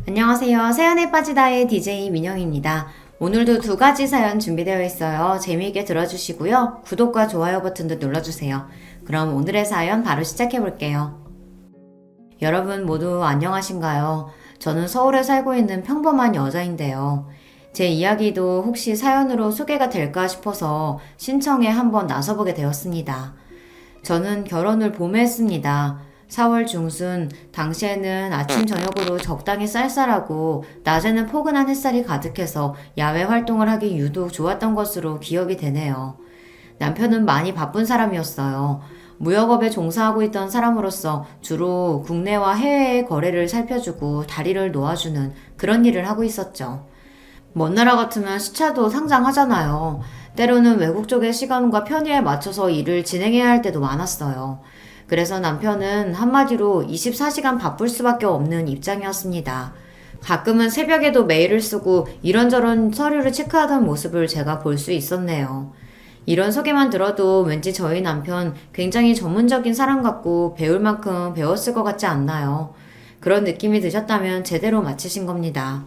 안녕하세요. 사연에 빠지다의 DJ 민영입니다. 오늘도 두 가지 사연 준비되어 있어요. 재미있게 들어주시고요. 구독과 좋아요 버튼도 눌러주세요. 그럼 오늘의 사연 바로 시작해볼게요. 여러분 모두 안녕하신가요? 저는 서울에 살고 있는 평범한 여자인데요. 제 이야기도 혹시 사연으로 소개가 될까 싶어서 신청에 한번 나서보게 되었습니다. 저는 결혼을 봄에 했습니다. 4월 중순, 당시에는 아침 저녁으로 적당히 쌀쌀하고 낮에는 포근한 햇살이 가득해서 야외 활동을 하기 유독 좋았던 것으로 기억이 되네요. 남편은 많이 바쁜 사람이었어요. 무역업에 종사하고 있던 사람으로서 주로 국내와 해외의 거래를 살펴주고 다리를 놓아주는 그런 일을 하고 있었죠. 먼 나라 같으면 시차도 상장하잖아요. 때로는 외국 쪽의 시간과 편의에 맞춰서 일을 진행해야 할 때도 많았어요. 그래서 남편은 한마디로 24시간 바쁠 수밖에 없는 입장이었습니다. 가끔은 새벽에도 메일을 쓰고 이런저런 서류를 체크하던 모습을 제가 볼 수 있었네요. 이런 소개만 들어도 왠지 저희 남편 굉장히 전문적인 사람 같고 배울 만큼 배웠을 것 같지 않나요? 그런 느낌이 드셨다면 제대로 맞히신 겁니다.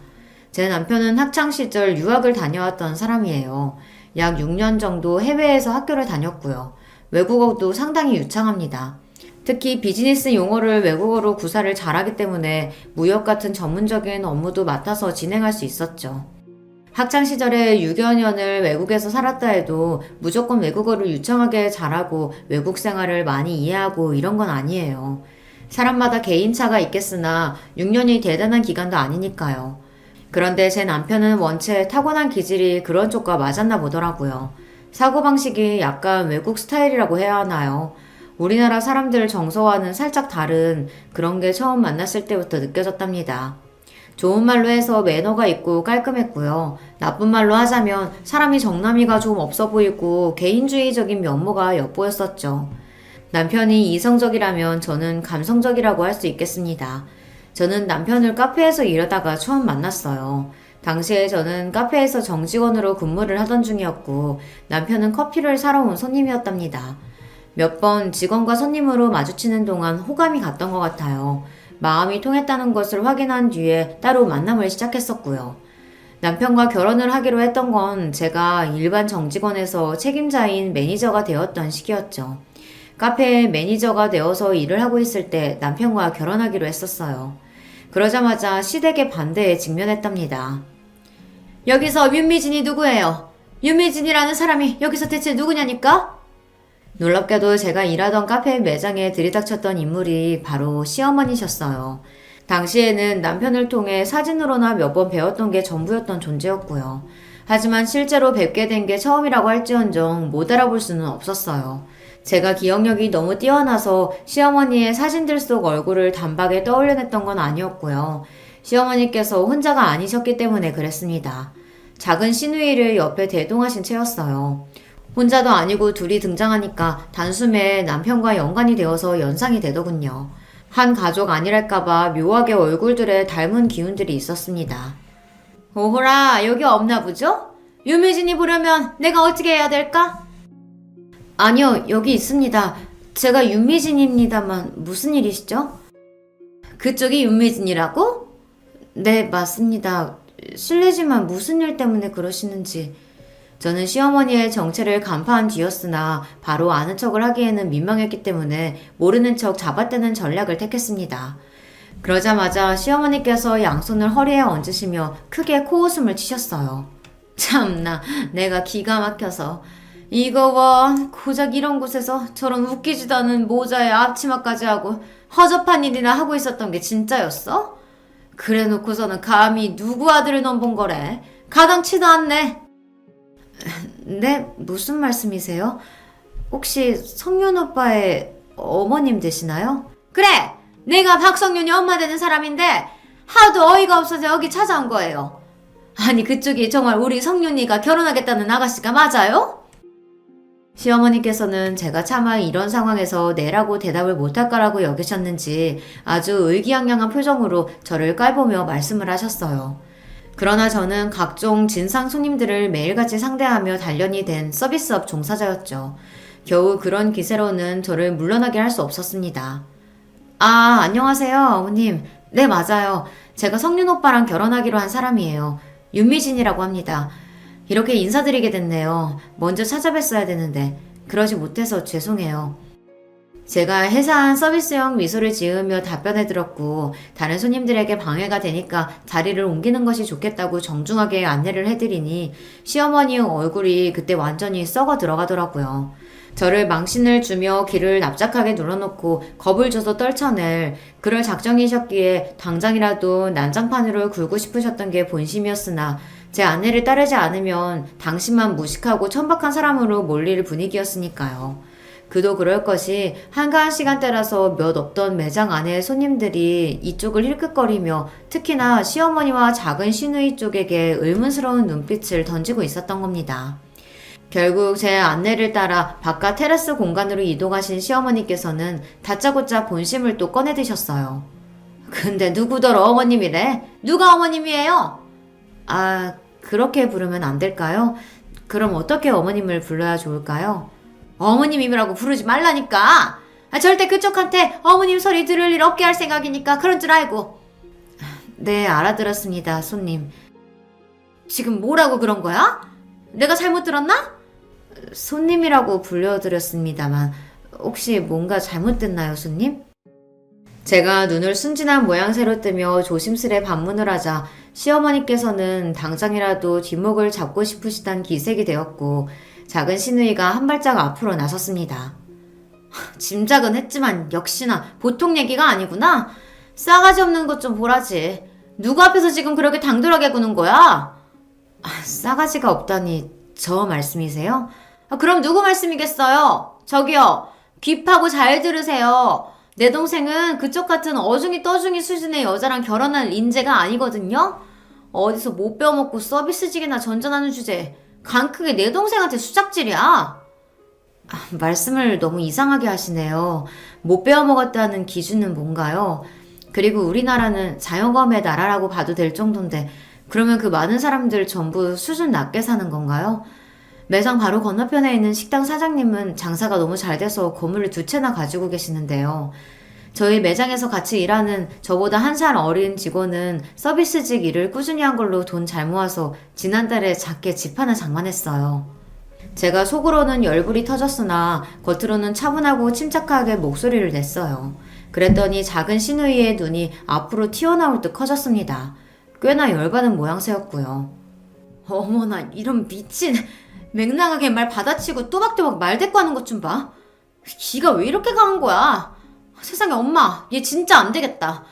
제 남편은 학창시절 유학을 다녀왔던 사람이에요. 약 6년 정도 해외에서 학교를 다녔고요. 외국어도 상당히 유창합니다. 특히 비즈니스 용어를 외국어로 구사를 잘하기 때문에 무역 같은 전문적인 업무도 맡아서 진행할 수 있었죠. 학창시절에 6여 년을 외국에서 살았다 해도 무조건 외국어를 유창하게 잘하고 외국 생활을 많이 이해하고 이런 건 아니에요. 사람마다 개인차가 있겠으나 6년이 대단한 기간도 아니니까요. 그런데 제 남편은 원체 타고난 기질이 그런 쪽과 맞았나 보더라고요. 사고방식이 약간 외국 스타일이라고 해야 하나요? 우리나라 사람들 정서와는 살짝 다른 그런 게 처음 만났을 때부터 느껴졌답니다. 좋은 말로 해서 매너가 있고 깔끔했고요. 나쁜 말로 하자면 사람이 정남이가 좀 없어 보이고 개인주의적인 면모가 엿보였었죠. 남편이 이성적이라면 저는 감성적이라고 할 수 있겠습니다. 저는 남편을 카페에서 일하다가 처음 만났어요. 당시에 저는 카페에서 정직원으로 근무를 하던 중이었고 남편은 커피를 사러 온 손님이었답니다. 몇 번 직원과 손님으로 마주치는 동안 호감이 갔던 것 같아요. 마음이 통했다는 것을 확인한 뒤에 따로 만남을 시작했었고요. 남편과 결혼을 하기로 했던 건 제가 일반 정직원에서 책임자인 매니저가 되었던 시기였죠. 카페에 매니저가 되어서 일을 하고 있을 때 남편과 결혼하기로 했었어요. 그러자마자 시댁의 반대에 직면했답니다. 여기서 윤미진이 누구예요? 윤미진이라는 사람이 여기서 대체 누구냐니까? 놀랍게도 제가 일하던 카페 매장에 들이닥쳤던 인물이 바로 시어머니셨어요. 당시에는 남편을 통해 사진으로나 몇 번 배웠던 게 전부였던 존재였고요. 하지만 실제로 뵙게 된 게 처음이라고 할지언정 못 알아볼 수는 없었어요. 제가 기억력이 너무 뛰어나서 시어머니의 사진들 속 얼굴을 단박에 떠올려냈던 건 아니었고요. 시어머니께서 혼자가 아니셨기 때문에 그랬습니다. 작은 시누이를 옆에 대동하신 채였어요. 혼자도 아니고 둘이 등장하니까 단숨에 남편과 연관이 되어서 연상이 되더군요. 한 가족 아니랄까봐 묘하게 얼굴들에 닮은 기운들이 있었습니다. 오호라, 여기 없나 보죠? 유미진이 보려면 내가 어떻게 해야 될까? 아니요, 여기 있습니다. 제가 윤미진입니다만 무슨 일이시죠? 그쪽이 윤미진이라고? 네, 맞습니다. 실례지만 무슨 일 때문에 그러시는지. 저는 시어머니의 정체를 간파한 뒤였으나 바로 아는 척을 하기에는 민망했기 때문에 모르는 척 잡아떼는 전략을 택했습니다. 그러자마자 시어머니께서 양손을 허리에 얹으시며 크게 코웃음을 치셨어요. 참나, 내가 기가 막혀서. 이거 봐, 고작 이런 곳에서 저런 웃기지도 않은 모자에 앞치마까지 하고 허접한 일이나 하고 있었던 게 진짜였어? 그래 놓고서는 감히 누구 아들을 넘본 거래? 가당치도 않네. 네? 무슨 말씀이세요? 혹시 성윤 오빠의 어머님 되시나요? 그래! 내가 박성윤이 엄마 되는 사람인데 하도 어이가 없어서 여기 찾아온 거예요. 아니 그쪽이 정말 우리 성윤이가 결혼하겠다는 아가씨가 맞아요? 시어머니께서는 제가 차마 이런 상황에서 네라고 대답을 못할 거라고 여기셨는지 아주 의기양양한 표정으로 저를 깔보며 말씀을 하셨어요. 그러나 저는 각종 진상 손님들을 매일같이 상대하며 단련이 된 서비스업 종사자였죠. 겨우 그런 기세로는 저를 물러나게 할 수 없었습니다. 아, 안녕하세요, 어머님. 네, 맞아요. 제가 성윤 오빠랑 결혼하기로 한 사람이에요. 윤미진이라고 합니다. 이렇게 인사드리게 됐네요. 먼저 찾아뵀어야 되는데 그러지 못해서 죄송해요. 제가 해사한 서비스형 미소를 지으며 답변해 들었고 다른 손님들에게 방해가 되니까 자리를 옮기는 것이 좋겠다고 정중하게 안내를 해드리니 시어머니 얼굴이 그때 완전히 썩어 들어가더라고요. 저를 망신을 주며 귀를 납작하게 눌러놓고 겁을 줘서 떨쳐낼 그럴 작정이셨기에 당장이라도 난장판으로 굴고 싶으셨던 게 본심이었으나 제 안내를 따르지 않으면 당신만 무식하고 천박한 사람으로 몰릴 분위기였으니까요. 그도 그럴 것이 한가한 시간대라서 몇 없던 매장 안에 손님들이 이쪽을 힐끗거리며 특히나 시어머니와 작은 시누이 쪽에게 의문스러운 눈빛을 던지고 있었던 겁니다. 결국 제 안내를 따라 바깥 테라스 공간으로 이동하신 시어머니께서는 다짜고짜 본심을 또 꺼내드셨어요. 근데 누구더러 어머님이래? 누가 어머님이에요? 아, 그렇게 부르면 안 될까요? 그럼 어떻게 어머님을 불러야 좋을까요? 어머님이라고 부르지 말라니까. 절대 그쪽한테 어머님 소리 들을 일 없게 할 생각이니까 그런 줄 알고. 네, 알아들었습니다, 손님. 지금 뭐라고 그런 거야? 내가 잘못 들었나? 손님이라고 불려드렸습니다만 혹시 뭔가 잘못됐나요, 손님? 제가 눈을 순진한 모양새로 뜨며 조심스레 반문을 하자 시어머니께서는 당장이라도 뒷목을 잡고 싶으시단 기색이 되었고 작은 시누이가 한 발짝 앞으로 나섰습니다. 짐작은 했지만 역시나 보통 얘기가 아니구나. 싸가지 없는 것 좀 보라지. 누구 앞에서 지금 그렇게 당돌하게 구는 거야? 싸가지가 없다니 저 말씀이세요? 그럼 누구 말씀이겠어요? 저기요, 귀 파고 잘 들으세요. 내 동생은 그쪽 같은 어중이 떠중이 수준의 여자랑 결혼할 인재가 아니거든요? 어디서 못 배워먹고 서비스직이나 전전하는 주제에 간 크게 내 동생한테 수작질이야. 말씀을 너무 이상하게 하시네요. 못 배워먹었다는 기준은 뭔가요? 그리고 우리나라는 자영업의 나라라고 봐도 될 정도인데 그러면 그 많은 사람들 전부 수준 낮게 사는 건가요? 매장 바로 건너편에 있는 식당 사장님은 장사가 너무 잘 돼서 건물을 2채나 가지고 계시는데요. 저희 매장에서 같이 일하는 저보다 1살 어린 직원은 서비스직 일을 꾸준히 한 걸로 돈 잘 모아서 지난달에 작게 집 하나 장만했어요. 제가 속으로는 열불이 터졌으나 겉으로는 차분하고 침착하게 목소리를 냈어요. 그랬더니 작은 시누이의 눈이 앞으로 튀어나올 듯 커졌습니다. 꽤나 열받은 모양새였고요. 어머나, 이런 미친... 맹랑하게 말 받아치고 또박또박 말대꾸하는 것 좀 봐. 기가 왜 이렇게 강한 거야? 세상에, 엄마, 얘 진짜 안 되겠다.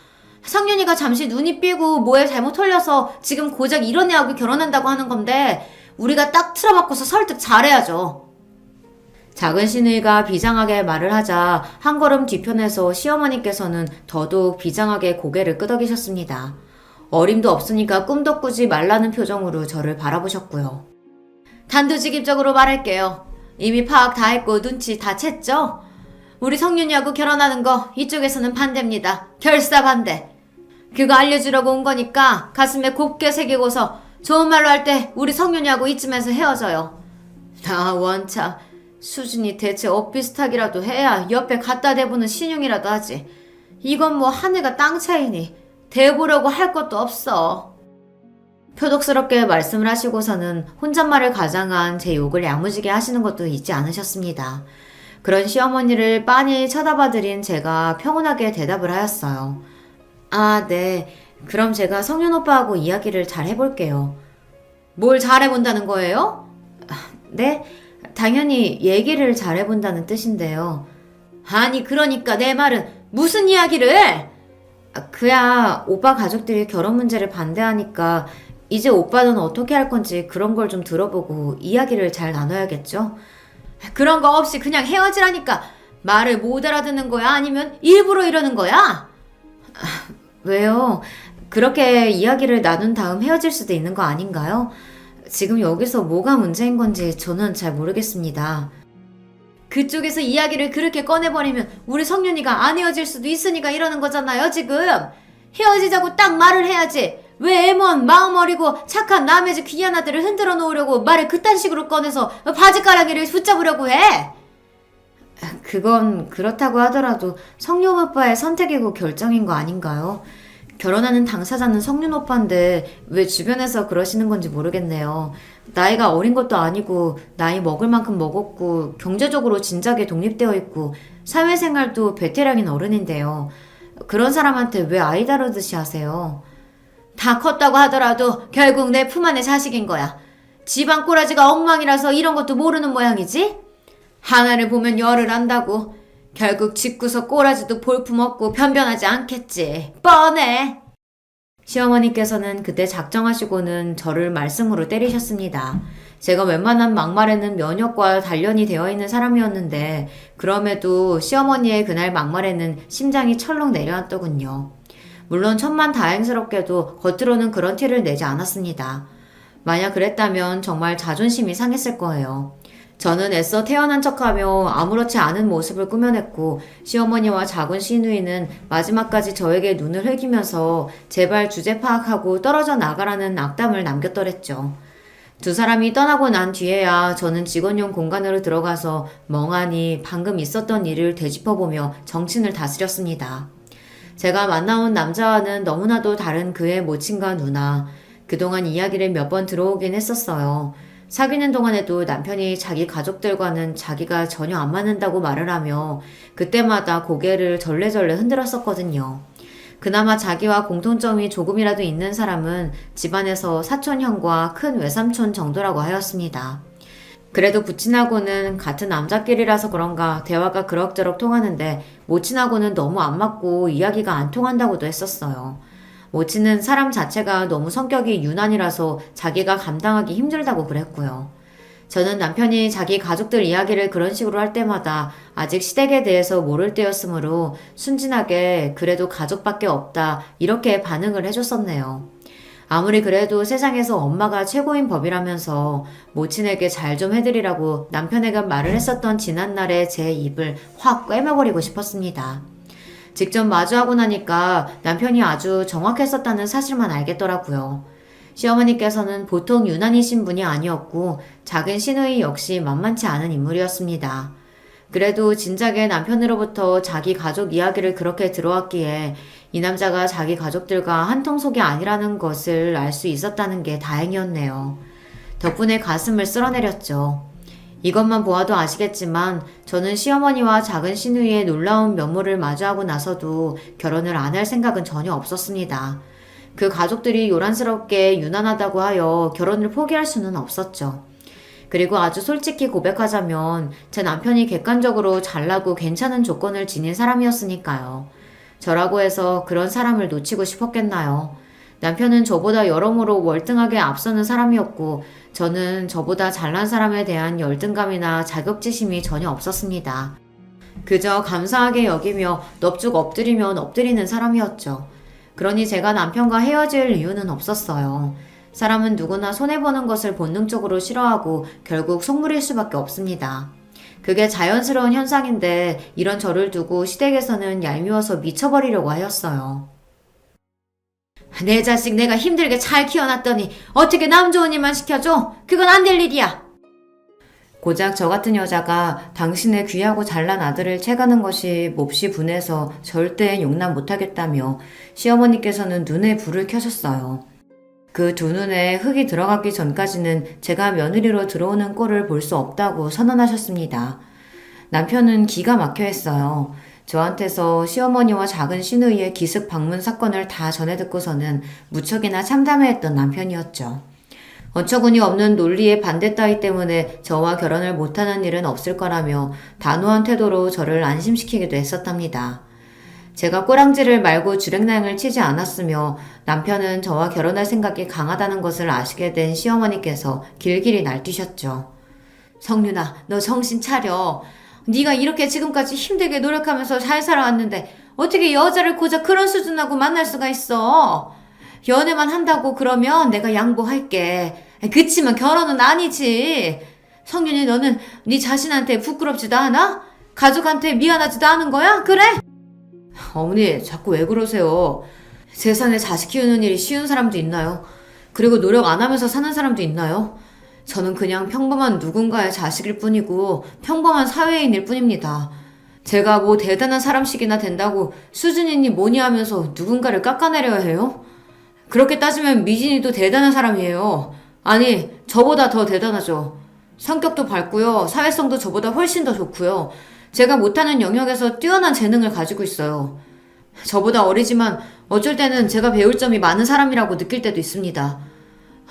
상윤이가 잠시 눈이 삐고 뭐에 잘못 털려서 지금 고작 이런 애하고 결혼한다고 하는 건데 우리가 딱 틀어바꿔서 설득 잘해야죠. 작은 시누이가 비장하게 말을 하자 한 걸음 뒤편에서 시어머니께서는 더더욱 비장하게 고개를 끄덕이셨습니다. 어림도 없으니까 꿈도 꾸지 말라는 표정으로 저를 바라보셨고요. 단도직입적으로 말할게요. 이미 파악 다 했고 눈치 다 챘죠? 우리 성윤이하고 결혼하는 거 이쪽에서는 반대입니다. 결사 반대. 그거 알려주려고 온 거니까 가슴에 곱게 새기고서 좋은 말로 할 때 우리 성윤이하고 이쯤에서 헤어져요. 나 원차 수준이 대체 엇비슷하기라도 해야 옆에 갖다 대보는 신용이라도 하지. 이건 뭐 하늘과 땅 차이니 대보려고 할 것도 없어. 표독스럽게 말씀을 하시고서는 혼잣말을 가장한 제 욕을 야무지게 하시는 것도 잊지 않으셨습니다. 그런 시어머니를 빤히 쳐다봐드린 제가 평온하게 대답을 하였어요. 아, 네. 그럼 제가 성윤 오빠하고 이야기를 잘 해볼게요. 뭘 잘해본다는 거예요? 네? 당연히 얘기를 잘해본다는 뜻인데요. 아니, 그러니까 내 말은 무슨 이야기를? 그야 오빠 가족들이 결혼 문제를 반대하니까 이제 오빠는 어떻게 할 건지 그런 걸 좀 들어보고 이야기를 잘 나눠야겠죠? 그런 거 없이 그냥 헤어지라니까. 말을 못 알아듣는 거야? 아니면 일부러 이러는 거야? 왜요? 그렇게 이야기를 나눈 다음 헤어질 수도 있는 거 아닌가요? 지금 여기서 뭐가 문제인 건지 저는 잘 모르겠습니다. 그쪽에서 이야기를 그렇게 꺼내버리면 우리 성윤이가 안 헤어질 수도 있으니까 이러는 거잖아요, 지금. 헤어지자고 딱 말을 해야지. 왜 애먼 마음 어리고 착한 남의 집 귀한 아들을 흔들어 놓으려고 말을 그딴 식으로 꺼내서 바지가랑이를 붙잡으려고 해? 그건 그렇다고 하더라도 성룡 오빠의 선택이고 결정인 거 아닌가요? 결혼하는 당사자는 성윤 오빠인데 왜 주변에서 그러시는 건지 모르겠네요. 나이가 어린 것도 아니고 나이 먹을 만큼 먹었고 경제적으로 진작에 독립되어 있고 사회생활도 베테랑인 어른인데요. 그런 사람한테 왜 아이 다루듯이 하세요? 다 컸다고 하더라도 결국 내 품 안의 자식인 거야. 집안 꼬라지가 엉망이라서 이런 것도 모르는 모양이지? 하나를 보면 열을 안다고. 결국 집구석 꼬라지도 볼품없고 변변하지 않겠지. 뻔해. 시어머니께서는 그때 작정하시고는 저를 말씀으로 때리셨습니다. 제가 웬만한 막말에는 면역과 단련이 되어 있는 사람이었는데 그럼에도 시어머니의 그날 막말에는 심장이 철렁 내려앉더군요. 물론 천만다행스럽게도 겉으로는 그런 티를 내지 않았습니다. 만약 그랬다면 정말 자존심이 상했을 거예요. 저는 애써 태어난 척하며 아무렇지 않은 모습을 꾸며냈고 시어머니와 작은 시누이는 마지막까지 저에게 눈을 흘기면서 제발 주제 파악하고 떨어져 나가라는 악담을 남겼더랬죠. 두 사람이 떠나고 난 뒤에야 저는 직원용 공간으로 들어가서 멍하니 방금 있었던 일을 되짚어보며 정신을 다스렸습니다. 제가 만나온 남자와는 너무나도 다른 그의 모친과 누나, 그동안 이야기를 몇 번 들어오긴 했었어요. 사귀는 동안에도 남편이 자기 가족들과는 자기가 전혀 안 맞는다고 말을 하며 그때마다 고개를 절레절레 흔들었었거든요. 그나마 자기와 공통점이 조금이라도 있는 사람은 집안에서 사촌형과 큰 외삼촌 정도라고 하였습니다. 그래도 부친하고는 같은 남자끼리라서 그런가 대화가 그럭저럭 통하는데 모친하고는 너무 안 맞고 이야기가 안 통한다고도 했었어요. 모친은 사람 자체가 너무 성격이 유난이라서 자기가 감당하기 힘들다고 그랬고요. 저는 남편이 자기 가족들 이야기를 그런 식으로 할 때마다 아직 시댁에 대해서 모를 때였으므로 순진하게 그래도 가족밖에 없다 이렇게 반응을 해줬었네요. 아무리 그래도 세상에서 엄마가 최고인 법이라면서 모친에게 잘 좀 해드리라고 남편에게 말을 했었던 지난날의 제 입을 확 꿰매버리고 싶었습니다. 직접 마주하고 나니까 남편이 아주 정확했었다는 사실만 알겠더라고요. 시어머니께서는 보통 유난이신 분이 아니었고 작은 시누이 역시 만만치 않은 인물이었습니다. 그래도 진작에 남편으로부터 자기 가족 이야기를 그렇게 들어왔기에 이 남자가 자기 가족들과 한통속이 아니라는 것을 알 수 있었다는 게 다행이었네요. 덕분에 가슴을 쓸어내렸죠. 이것만 보아도 아시겠지만 저는 시어머니와 작은 시누이의 놀라운 면모를 마주하고 나서도 결혼을 안 할 생각은 전혀 없었습니다. 그 가족들이 요란스럽게 유난하다고 하여 결혼을 포기할 수는 없었죠. 그리고 아주 솔직히 고백하자면 제 남편이 객관적으로 잘나고 괜찮은 조건을 지닌 사람이었으니까요. 저라고 해서 그런 사람을 놓치고 싶었겠나요? 남편은 저보다 여러모로 월등하게 앞서는 사람이었고 저는 저보다 잘난 사람에 대한 열등감이나 자격지심이 전혀 없었습니다. 그저 감사하게 여기며 넙죽 엎드리면 엎드리는 사람이었죠. 그러니 제가 남편과 헤어질 이유는 없었어요. 사람은 누구나 손해보는 것을 본능적으로 싫어하고 결국 속물일 수밖에 없습니다. 그게 자연스러운 현상인데 이런 저를 두고 시댁에서는 얄미워서 미쳐버리려고 하였어요. 내 자식 내가 힘들게 잘 키워놨더니 어떻게 남 좋은 일만 시켜줘? 그건 안 될 일이야. 고작 저 같은 여자가 당신의 귀하고 잘난 아들을 채가는 것이 몹시 분해서 절대 용납 못하겠다며 시어머니께서는 눈에 불을 켜셨어요. 그 두 눈에 흙이 들어가기 전까지는 제가 며느리로 들어오는 꼴을 볼 수 없다고 선언하셨습니다. 남편은 기가 막혀 했어요. 저한테서 시어머니와 작은 시누이의 기습 방문 사건을 다 전해 듣고서는 무척이나 참담해했던 남편이었죠. 어처구니 없는 논리의 반대 따위 때문에 저와 결혼을 못하는 일은 없을 거라며 단호한 태도로 저를 안심시키기도 했었답니다. 제가 꼬랑지를 말고 주랭랑을 치지 않았으며 남편은 저와 결혼할 생각이 강하다는 것을 아시게 된 시어머니께서 길길이 날뛰셨죠. 성윤아, 너 정신 차려. 네가 이렇게 지금까지 힘들게 노력하면서 잘 살아왔는데 어떻게 여자를 고작 그런 수준하고 만날 수가 있어. 연애만 한다고 그러면 내가 양보할게. 그치만 결혼은 아니지. 성윤이 너는 네 자신한테 부끄럽지도 않아? 가족한테 미안하지도 않은 거야? 그래? 어머니 자꾸 왜 그러세요? 세상에 자식 키우는 일이 쉬운 사람도 있나요? 그리고 노력 안 하면서 사는 사람도 있나요? 저는 그냥 평범한 누군가의 자식일 뿐이고 평범한 사회인일 뿐입니다. 제가 뭐 대단한 사람씩이나 된다고 수진이니 뭐니 하면서 누군가를 깎아내려야 해요? 그렇게 따지면 미진이도 대단한 사람이에요. 아니, 저보다 더 대단하죠. 성격도 밝고요. 사회성도 저보다 훨씬 더 좋고요. 제가 못하는 영역에서 뛰어난 재능을 가지고 있어요. 저보다 어리지만 어쩔 때는 제가 배울 점이 많은 사람이라고 느낄 때도 있습니다.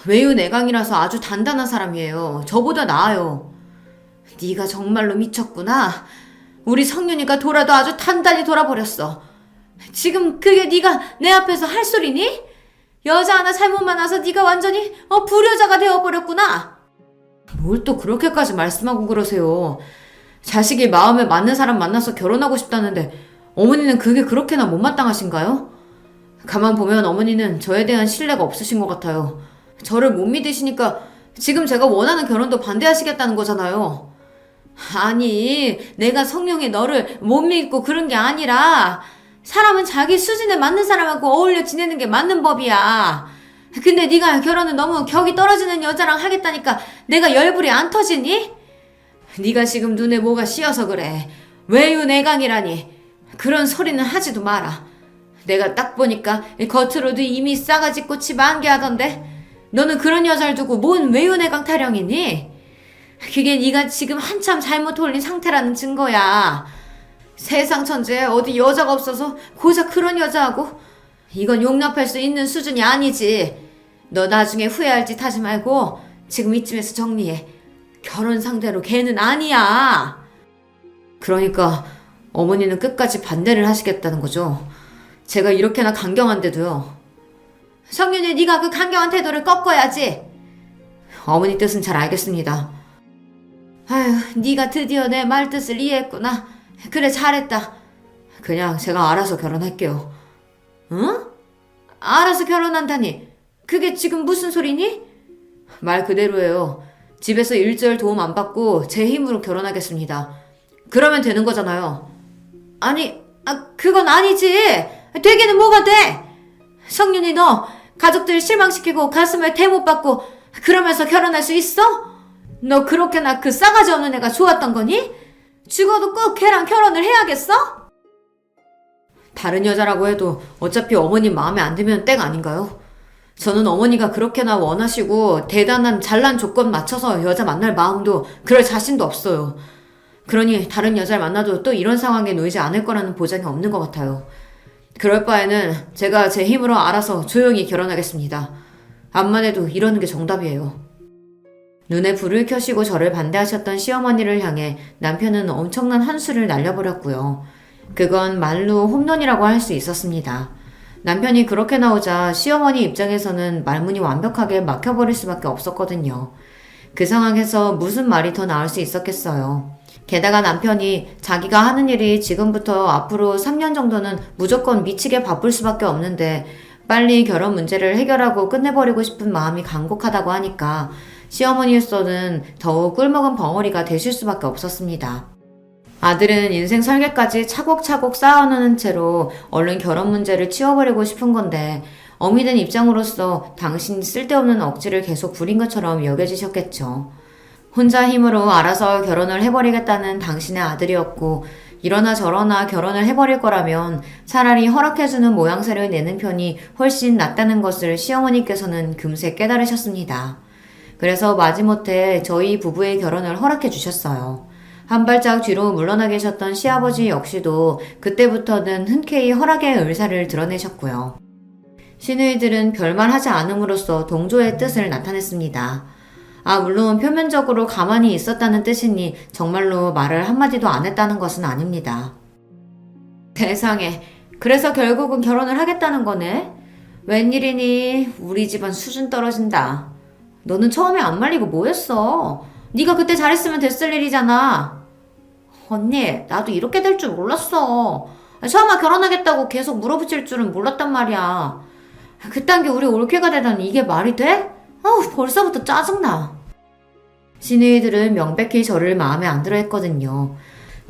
외유내강이라서 아주 단단한 사람이에요. 저보다 나아요. 네가 정말로 미쳤구나. 우리 성윤이가 돌아도 아주 단단히 돌아버렸어. 지금 그게 네가 내 앞에서 할 소리니? 여자 하나 잘못 만나서 네가 완전히 불효자가 되어버렸구나. 뭘 또 그렇게까지 말씀하고 그러세요. 자식이 마음에 맞는 사람 만나서 결혼하고 싶다는데 어머니는 그게 그렇게나 못마땅하신가요? 가만 보면 어머니는 저에 대한 신뢰가 없으신 것 같아요. 저를 못 믿으시니까 지금 제가 원하는 결혼도 반대하시겠다는 거잖아요. 아니, 내가 성령이 너를 못 믿고 그런 게 아니라 사람은 자기 수준에 맞는 사람하고 어울려 지내는 게 맞는 법이야. 근데 네가 결혼은 너무 격이 떨어지는 여자랑 하겠다니까 내가 열불이 안 터지니? 네가 지금 눈에 뭐가 씌어서 그래. 외유내강이라니. 그런 소리는 하지도 마라. 내가 딱 보니까 겉으로도 이미 싸가지 꽃이 만개하던데 너는 그런 여자를 두고 뭔 외유내강 타령이니? 그게 네가 지금 한참 잘못 돌린 상태라는 증거야. 세상 천지에 어디 여자가 없어서 고작 그런 여자하고 이건 용납할 수 있는 수준이 아니지. 너 나중에 후회할 짓 하지 말고 지금 이쯤에서 정리해. 결혼 상대로 걔는 아니야. 그러니까 어머니는 끝까지 반대를 하시겠다는 거죠. 제가 이렇게나 강경한데도요. 성윤이 네가 그 강경한 태도를 꺾어야지. 어머니 뜻은 잘 알겠습니다. 아휴, 네가 드디어 내 말뜻을 이해했구나. 그래, 잘했다. 그냥 제가 알아서 결혼할게요. 응? 알아서 결혼한다니. 그게 지금 무슨 소리니? 말 그대로예요. 집에서 일절 도움 안 받고 제 힘으로 결혼하겠습니다. 그러면 되는 거잖아요. 아니, 그건 아니지. 되기는 뭐가 돼? 성윤이 너 가족들 실망시키고 가슴을 대못 받고 그러면서 결혼할 수 있어? 너 그렇게나 그 싸가지 없는 애가 좋았던 거니? 죽어도 꼭 걔랑 결혼을 해야겠어? 다른 여자라고 해도 어차피 어머님 마음에 안 들면 땡 아닌가요? 저는 어머니가 그렇게나 원하시고 대단한 잘난 조건 맞춰서 여자 만날 마음도 그럴 자신도 없어요. 그러니 다른 여자를 만나도 또 이런 상황에 놓이지 않을 거라는 보장이 없는 것 같아요. 그럴 바에는 제가 제 힘으로 알아서 조용히 결혼하겠습니다. 암만 해도 이러는 게 정답이에요. 눈에 불을 켜시고 저를 반대하셨던 시어머니를 향해 남편은 엄청난 한수를 날려버렸고요. 그건 말로 홈런이라고 할 수 있었습니다. 남편이 그렇게 나오자 시어머니 입장에서는 말문이 완벽하게 막혀버릴 수밖에 없었거든요. 그 상황에서 무슨 말이 더 나올 수 있었겠어요. 게다가 남편이 자기가 하는 일이 지금부터 앞으로 3년 정도는 무조건 미치게 바쁠 수밖에 없는데 빨리 결혼 문제를 해결하고 끝내버리고 싶은 마음이 간곡하다고 하니까 시어머니로서는 더욱 꿀먹은 벙어리가 되실 수밖에 없었습니다. 아들은 인생 설계까지 차곡차곡 쌓아놓은 채로 얼른 결혼 문제를 치워버리고 싶은 건데 어미된 입장으로서 당신이 쓸데없는 억지를 계속 부린 것처럼 여겨지셨겠죠. 혼자 힘으로 알아서 결혼을 해버리겠다는 당신의 아들이었고 이러나 저러나 결혼을 해버릴 거라면 차라리 허락해주는 모양새를 내는 편이 훨씬 낫다는 것을 시어머니께서는 금세 깨달으셨습니다. 그래서 마지못해 저희 부부의 결혼을 허락해 주셨어요. 한 발짝 뒤로 물러나 계셨던 시아버지 역시도 그때부터는 흔쾌히 허락의 의사를 드러내셨고요. 시누이들은 별말 하지 않음으로써 동조의 뜻을 나타냈습니다. 물론 표면적으로 가만히 있었다는 뜻이니 정말로 말을 한마디도 안 했다는 것은 아닙니다. 세상에, 그래서 결국은 결혼을 하겠다는 거네? 웬일이니? 우리 집안 수준 떨어진다. 너는 처음에 안 말리고 뭐 했어? 네가 그때 잘했으면 됐을 일이잖아. 언니, 나도 이렇게 될 줄 몰랐어. 설마 결혼하겠다고 계속 물어붙일 줄은 몰랐단 말이야. 그딴 게 우리 올케가 되다니 이게 말이 돼? 벌써부터 짜증나. 시누이들은 명백히 저를 마음에 안 들어 했거든요.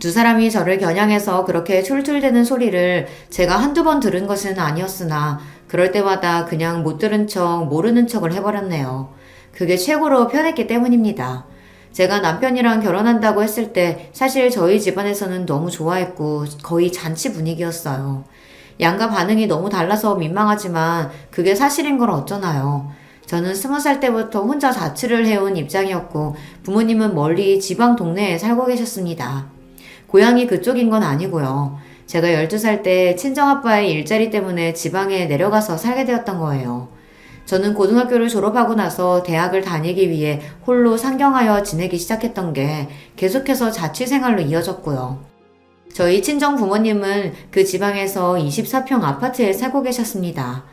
두 사람이 저를 겨냥해서 그렇게 툴툴대는 소리를 제가 한두 번 들은 것은 아니었으나 그럴 때마다 그냥 못 들은 척 모르는 척을 해버렸네요. 그게 최고로 편했기 때문입니다. 제가 남편이랑 결혼한다고 했을 때 사실 저희 집안에서는 너무 좋아했고 거의 잔치 분위기였어요. 양가 반응이 너무 달라서 민망하지만 그게 사실인 걸 어쩌나요. 저는 20살 때부터 혼자 자취를 해온 입장이었고 부모님은 멀리 지방 동네에 살고 계셨습니다. 고향이 그쪽인 건 아니고요. 제가 12살 때 친정아빠의 일자리 때문에 지방에 내려가서 살게 되었던 거예요. 저는 고등학교를 졸업하고 나서 대학을 다니기 위해 홀로 상경하여 지내기 시작했던 게 계속해서 자취 생활로 이어졌고요. 저희 친정 부모님은 그 지방에서 24평 아파트에 살고 계셨습니다.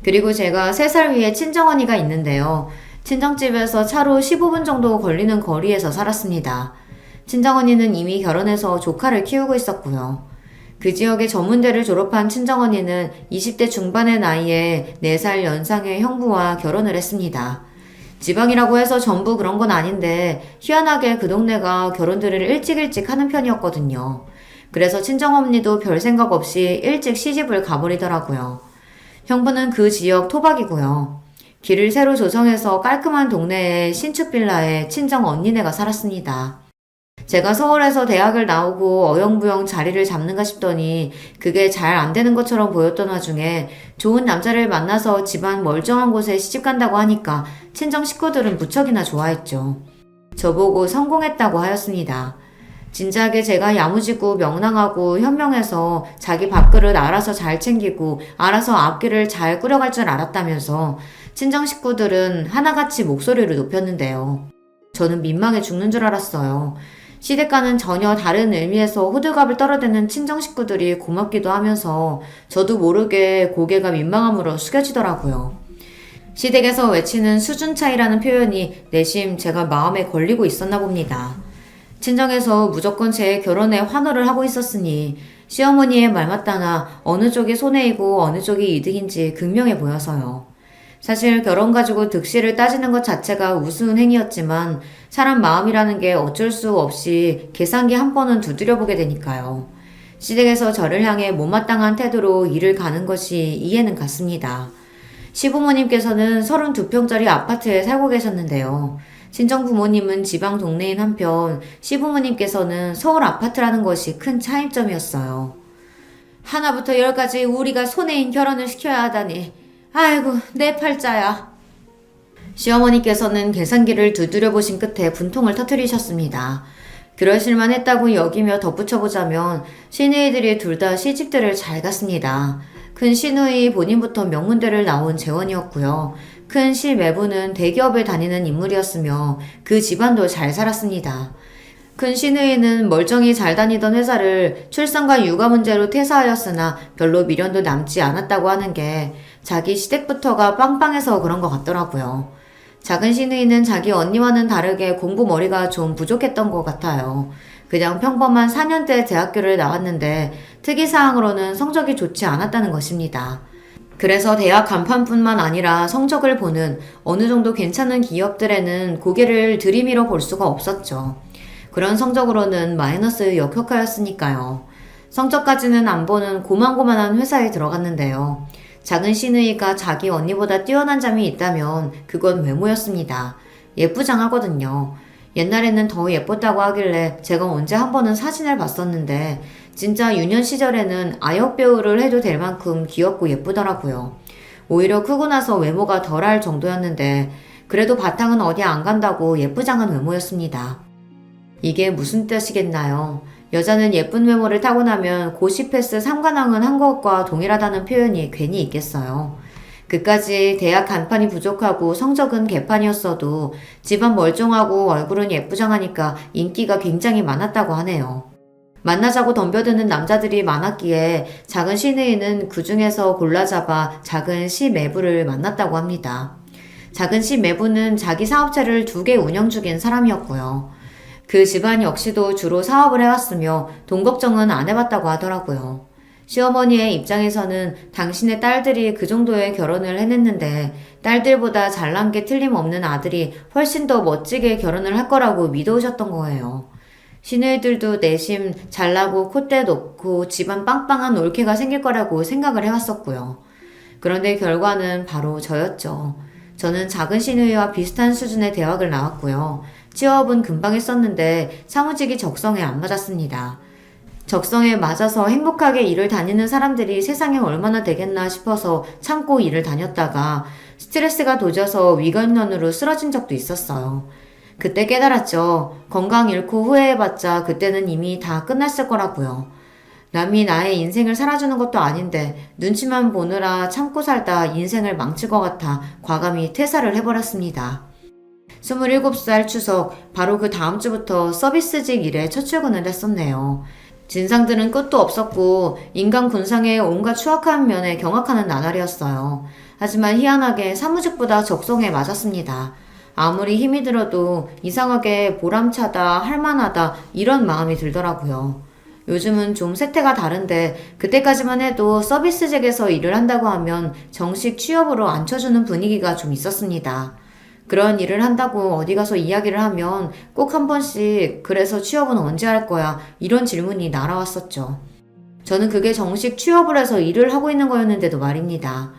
그리고 제가 3살 위에 친정언니가 있는데요. 친정집에서 차로 15분 정도 걸리는 거리에서 살았습니다. 친정언니는 이미 결혼해서 조카를 키우고 있었고요. 그 지역의 전문대를 졸업한 친정언니는 20대 중반의 나이에 4살 연상의 형부와 결혼을 했습니다. 지방이라고 해서 전부 그런 건 아닌데 희한하게 그 동네가 결혼들을 일찍 하는 편이었거든요. 그래서 친정언니도 별 생각 없이 일찍 시집을 가버리더라고요. 형부는 그 지역 토박이고요. 길을 새로 조성해서 깔끔한 동네의 신축 빌라에 친정 언니네가 살았습니다. 제가 서울에서 대학을 나오고 어영부영 자리를 잡는가 싶더니 그게 잘 안 되는 것처럼 보였던 와중에 좋은 남자를 만나서 집안 멀쩡한 곳에 시집간다고 하니까 친정 식구들은 무척이나 좋아했죠. 저보고 성공했다고 하였습니다. 진작에 제가 야무지고 명랑하고 현명해서 자기 밥그릇 알아서 잘 챙기고 알아서 앞길을 잘 꾸려갈 줄 알았다면서 친정 식구들은 하나같이 목소리를 높였는데요. 저는 민망해 죽는 줄 알았어요. 시댁과는 전혀 다른 의미에서 호들갑을 떨어대는 친정 식구들이 고맙기도 하면서 저도 모르게 고개가 민망함으로 숙여지더라고요. 시댁에서 외치는 수준 차이라는 표현이 내심 제가 마음에 걸리고 있었나 봅니다. 친정에서 무조건 제 결혼에 환호를 하고 있었으니 시어머니의 말마따나 어느 쪽이 손해이고 어느 쪽이 이득인지 극명해 보여서요. 사실 결혼 가지고 득실을 따지는 것 자체가 우스운 행위였지만 사람 마음이라는 게 어쩔 수 없이 계산기 한 번은 두드려보게 되니까요. 시댁에서 저를 향해 못마땅한 태도로 일을 가는 것이 이해는 갔습니다. 시부모님께서는 32평짜리 아파트에 살고 계셨는데요. 친정 부모님은 지방 동네인 한편 시부모님께서는 서울 아파트라는 것이 큰 차이점이었어요. 하나부터 10까지 우리가 손해인 결혼을 시켜야 하다니. 아이고 내 팔자야. 시어머니께서는 계산기를 두드려 보신 끝에 분통을 터뜨리셨습니다. 그러실만 했다고 여기며 덧붙여보자면 시누이들이 둘 다 시집들을 잘 갔습니다. 큰 시누이 본인부터 명문대를 나온 재원이었고요. 큰 시매부는 대기업에 다니는 인물이었으며 그 집안도 잘 살았습니다. 큰 시누이는 멀쩡히 잘 다니던 회사를 출산과 육아 문제로 퇴사하였으나 별로 미련도 남지 않았다고 하는 게 자기 시댁부터가 빵빵해서 그런 것 같더라고요. 작은 시누이는 자기 언니와는 다르게 공부 머리가 좀 부족했던 것 같아요. 그냥 평범한 4년대 대학교를 나왔는데 특이사항으로는 성적이 좋지 않았다는 것입니다. 그래서 대학 간판뿐만 아니라 성적을 보는 어느 정도 괜찮은 기업들에는 고개를 들이밀어 볼 수가 없었죠. 그런 성적으로는 마이너스 역효과였으니까요. 성적까지는 안 보는 고만고만한 회사에 들어갔는데요. 작은 시누이가 자기 언니보다 뛰어난 점이 있다면 그건 외모였습니다. 예쁘장하거든요. 옛날에는 더 예뻤다고 하길래 제가 언제 한 번은 사진을 봤었는데 진짜 유년 시절에는 아역 배우를 해도 될 만큼 귀엽고 예쁘더라고요. 오히려 크고 나서 외모가 덜할 정도였는데 그래도 바탕은 어디 안 간다고 예쁘장한 외모였습니다. 이게 무슨 뜻이겠나요? 여자는 예쁜 외모를 타고나면 고시 패스 3관왕은 한 것과 동일하다는 표현이 괜히 있겠어요. 그까지 대학 간판이 부족하고 성적은 개판이었어도 집안 멀쩡하고 얼굴은 예쁘장하니까 인기가 굉장히 많았다고 하네요. 만나자고 덤벼드는 남자들이 많았기에 작은 시누이는 그 중에서 골라잡아 작은 시매부를 만났다고 합니다. 작은 시매부는 자기 사업체를 2개 운영 중인 사람이었고요. 그 집안 역시도 주로 사업을 해왔으며 돈 걱정은 안 해봤다고 하더라고요. 시어머니의 입장에서는 당신의 딸들이 그 정도의 결혼을 해냈는데 딸들보다 잘난 게 틀림없는 아들이 훨씬 더 멋지게 결혼을 할 거라고 믿어오셨던 거예요. 시누이들도 내심 잘나고 콧대 높고 집안 빵빵한 올케가 생길 거라고 생각을 해왔었고요. 그런데 결과는 바로 저였죠. 저는 작은 시누이와 비슷한 수준의 대학을 나왔고요. 취업은 금방 했었는데 사무직이 적성에 안 맞았습니다. 적성에 맞아서 행복하게 일을 다니는 사람들이 세상에 얼마나 되겠나 싶어서 참고 일을 다녔다가 스트레스가 도져서 위관련으로 쓰러진 적도 있었어요. 그때 깨달았죠. 건강 잃고 후회해봤자 그때는 이미 다 끝났을 거라고요. 남이 나의 인생을 살아주는 것도 아닌데 눈치만 보느라 참고 살다 인생을 망칠 것 같아 과감히 퇴사를 해버렸습니다. 27살 추석 바로 그 다음 주부터 서비스직 일에 첫 출근을 했었네요. 진상들은 끝도 없었고 인간 군상의 온갖 추악한 면에 경악하는 나날이었어요. 하지만 희한하게 사무직보다 적성에 맞았습니다. 아무리 힘이 들어도 이상하게 보람차다, 할만하다 이런 마음이 들더라고요. 요즘은 좀 세태가 다른데 그때까지만 해도 서비스직에서 일을 한다고 하면 정식 취업으로 앉혀주는 분위기가 좀 있었습니다. 그런 일을 한다고 어디 가서 이야기를 하면 꼭 한 번씩 그래서 취업은 언제 할 거야 이런 질문이 날아왔었죠. 저는 그게 정식 취업을 해서 일을 하고 있는 거였는데도 말입니다.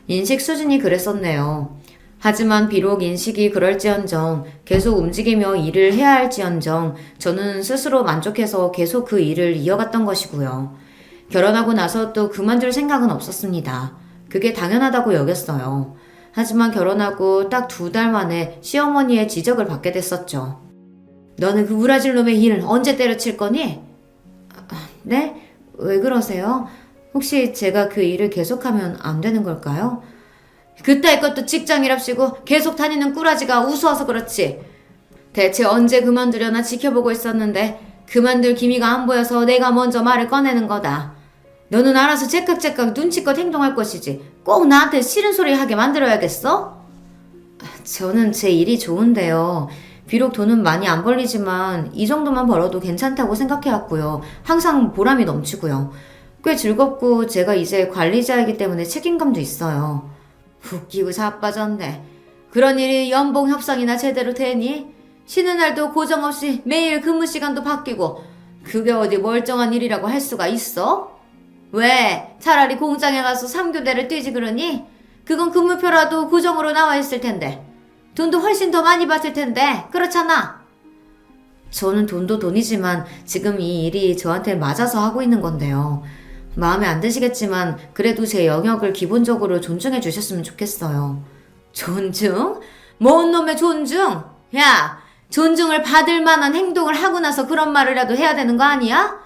인식 수준이 그랬었네요. 하지만 비록 인식이 그럴지언정 계속 움직이며 일을 해야 할지언정 저는 스스로 만족해서 계속 그 일을 이어갔던 것이고요. 결혼하고 나서 또 그만둘 생각은 없었습니다. 그게 당연하다고 여겼어요. 하지만 결혼하고 딱 2달 만에 시어머니의 지적을 받게 됐었죠. 너는 그 우라질 놈의 일 언제 때려칠 거니? 네? 왜 그러세요? 혹시 제가 그 일을 계속하면 안 되는 걸까요? 그따위 것도 직장이랍시고 계속 다니는 꾸라지가 우스워서 그렇지. 대체 언제 그만두려나 지켜보고 있었는데 그만둘 기미가 안 보여서 내가 먼저 말을 꺼내는 거다. 너는 알아서 제깍제깍 눈치껏 행동할 것이지 꼭 나한테 싫은 소리 하게 만들어야겠어? 저는 제 일이 좋은데요. 비록 돈은 많이 안 벌리지만 이 정도만 벌어도 괜찮다고 생각해왔고요. 항상 보람이 넘치고요. 꽤 즐겁고 제가 이제 관리자이기 때문에 책임감도 있어요. 웃기고 자빠졌네. 그런 일이 연봉 협상이나 제대로 되니? 쉬는 날도 고정 없이 매일 근무 시간도 바뀌고 그게 어디 멀쩡한 일이라고 할 수가 있어? 왜? 차라리 공장에 가서 3교대를 뛰지 그러니? 그건 근무표라도 고정으로 나와 있을 텐데 돈도 훨씬 더 많이 받을 텐데 그렇잖아. 저는 돈도 돈이지만 지금 이 일이 저한테 맞아서 하고 있는 건데요. 마음에 안 드시겠지만 그래도 제 영역을 기본적으로 존중해 주셨으면 좋겠어요. 존중? 뭔 놈의 존중? 야, 존중을 받을 만한 행동을 하고 나서 그런 말이라도 해야 되는 거 아니야?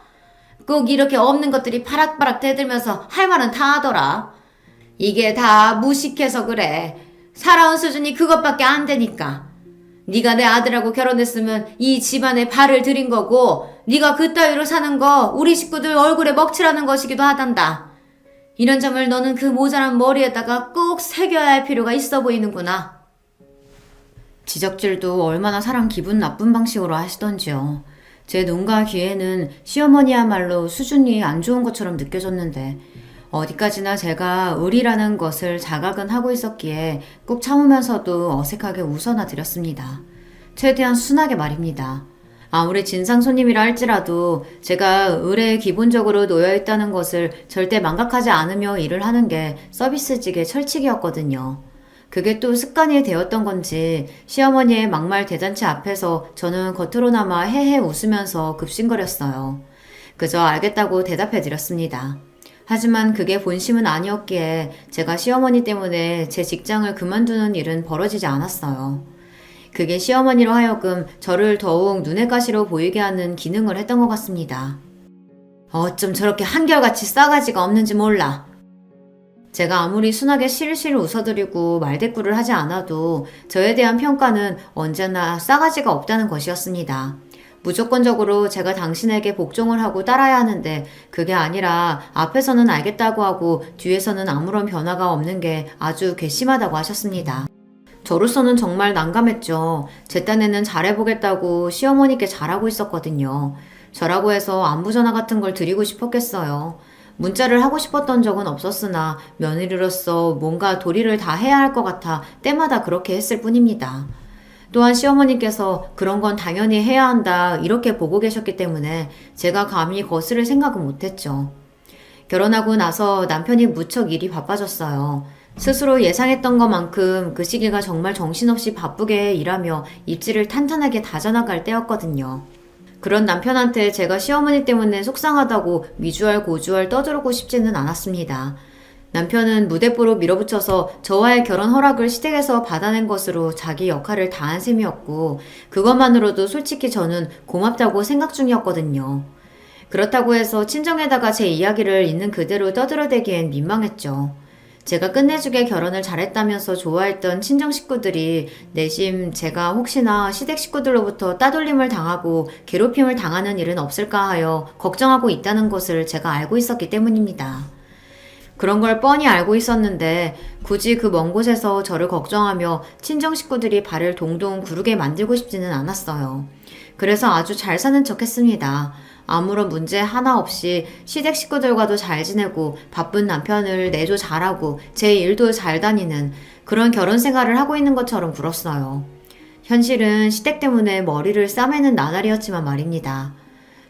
꼭 이렇게 없는 것들이 파락파락 대들면서 할 말은 다 하더라. 이게 다 무식해서 그래. 살아온 수준이 그것밖에 안 되니까. 네가 내 아들하고 결혼했으면 이 집안에 발을 들인 거고 네가 그따위로 사는 거 우리 식구들 얼굴에 먹칠하는 것이기도 하단다. 이런 점을 너는 그 모자란 머리에다가 꼭 새겨야 할 필요가 있어 보이는구나. 지적질도 얼마나 사람 기분 나쁜 방식으로 하시던지요. 제 눈과 귀에는 시어머니야말로 수준이 안 좋은 것처럼 느껴졌는데 어디까지나 제가 의리라는 것을 자각은 하고 있었기에 꾹 참으면서도 어색하게 웃어나 드렸습니다. 최대한 순하게 말입니다. 아무리 진상 손님이라 할지라도 제가 의뢰에 기본적으로 놓여있다는 것을 절대 망각하지 않으며 일을 하는 게 서비스직의 철칙이었거든요. 그게 또 습관이 되었던 건지 시어머니의 막말 대잔치 앞에서 저는 겉으로나마 헤헤 웃으면서 급신거렸어요. 그저 알겠다고 대답해 드렸습니다. 하지만 그게 본심은 아니었기에 제가 시어머니 때문에 제 직장을 그만두는 일은 벌어지지 않았어요. 그게 시어머니로 하여금 저를 더욱 눈의 가시로 보이게 하는 기능을 했던 것 같습니다. 어쩜 저렇게 한결같이 싸가지가 없는지 몰라. 제가 아무리 순하게 실실 웃어드리고 말대꾸를 하지 않아도 저에 대한 평가는 언제나 싸가지가 없다는 것이었습니다. 무조건적으로 제가 당신에게 복종을 하고 따라야 하는데 그게 아니라 앞에서는 알겠다고 하고 뒤에서는 아무런 변화가 없는 게 아주 괘씸하다고 하셨습니다. 저로서는 정말 난감했죠. 제 딴에는 잘해보겠다고 시어머니께 잘하고 있었거든요. 저라고 해서 안부전화 같은 걸 드리고 싶었겠어요. 문자를 하고 싶었던 적은 없었으나 며느리로서 뭔가 도리를 다 해야 할 것 같아 때마다 그렇게 했을 뿐입니다. 또한 시어머니께서 그런 건 당연히 해야 한다 이렇게 보고 계셨기 때문에 제가 감히 거스를 생각은 못했죠. 결혼하고 나서 남편이 무척 일이 바빠졌어요. 스스로 예상했던 것만큼 그 시기가 정말 정신없이 바쁘게 일하며 입지를 탄탄하게 다져나갈 때였거든요. 그런 남편한테 제가 시어머니 때문에 속상하다고 미주알 고주알 떠들고 싶지는 않았습니다. 남편은 무대뽀로 밀어붙여서 저와의 결혼 허락을 시댁에서 받아낸 것으로 자기 역할을 다한 셈이었고 그것만으로도 솔직히 저는 고맙다고 생각 중이었거든요. 그렇다고 해서 친정에다가 제 이야기를 있는 그대로 떠들어대기엔 민망했죠. 제가 끝내주게 결혼을 잘했다면서 좋아했던 친정 식구들이 내심 제가 혹시나 시댁 식구들로부터 따돌림을 당하고 괴롭힘을 당하는 일은 없을까 하여 걱정하고 있다는 것을 제가 알고 있었기 때문입니다. 그런 걸 뻔히 알고 있었는데 굳이 그 먼 곳에서 저를 걱정하며 친정 식구들이 발을 동동 구르게 만들고 싶지는 않았어요. 그래서 아주 잘 사는 척 했습니다. 아무런 문제 하나 없이 시댁 식구들과도 잘 지내고 바쁜 남편을 내조 잘하고 제 일도 잘 다니는 그런 결혼 생활을 하고 있는 것처럼 굴었어요. 현실은 시댁 때문에 머리를 싸매는 나날이었지만 말입니다.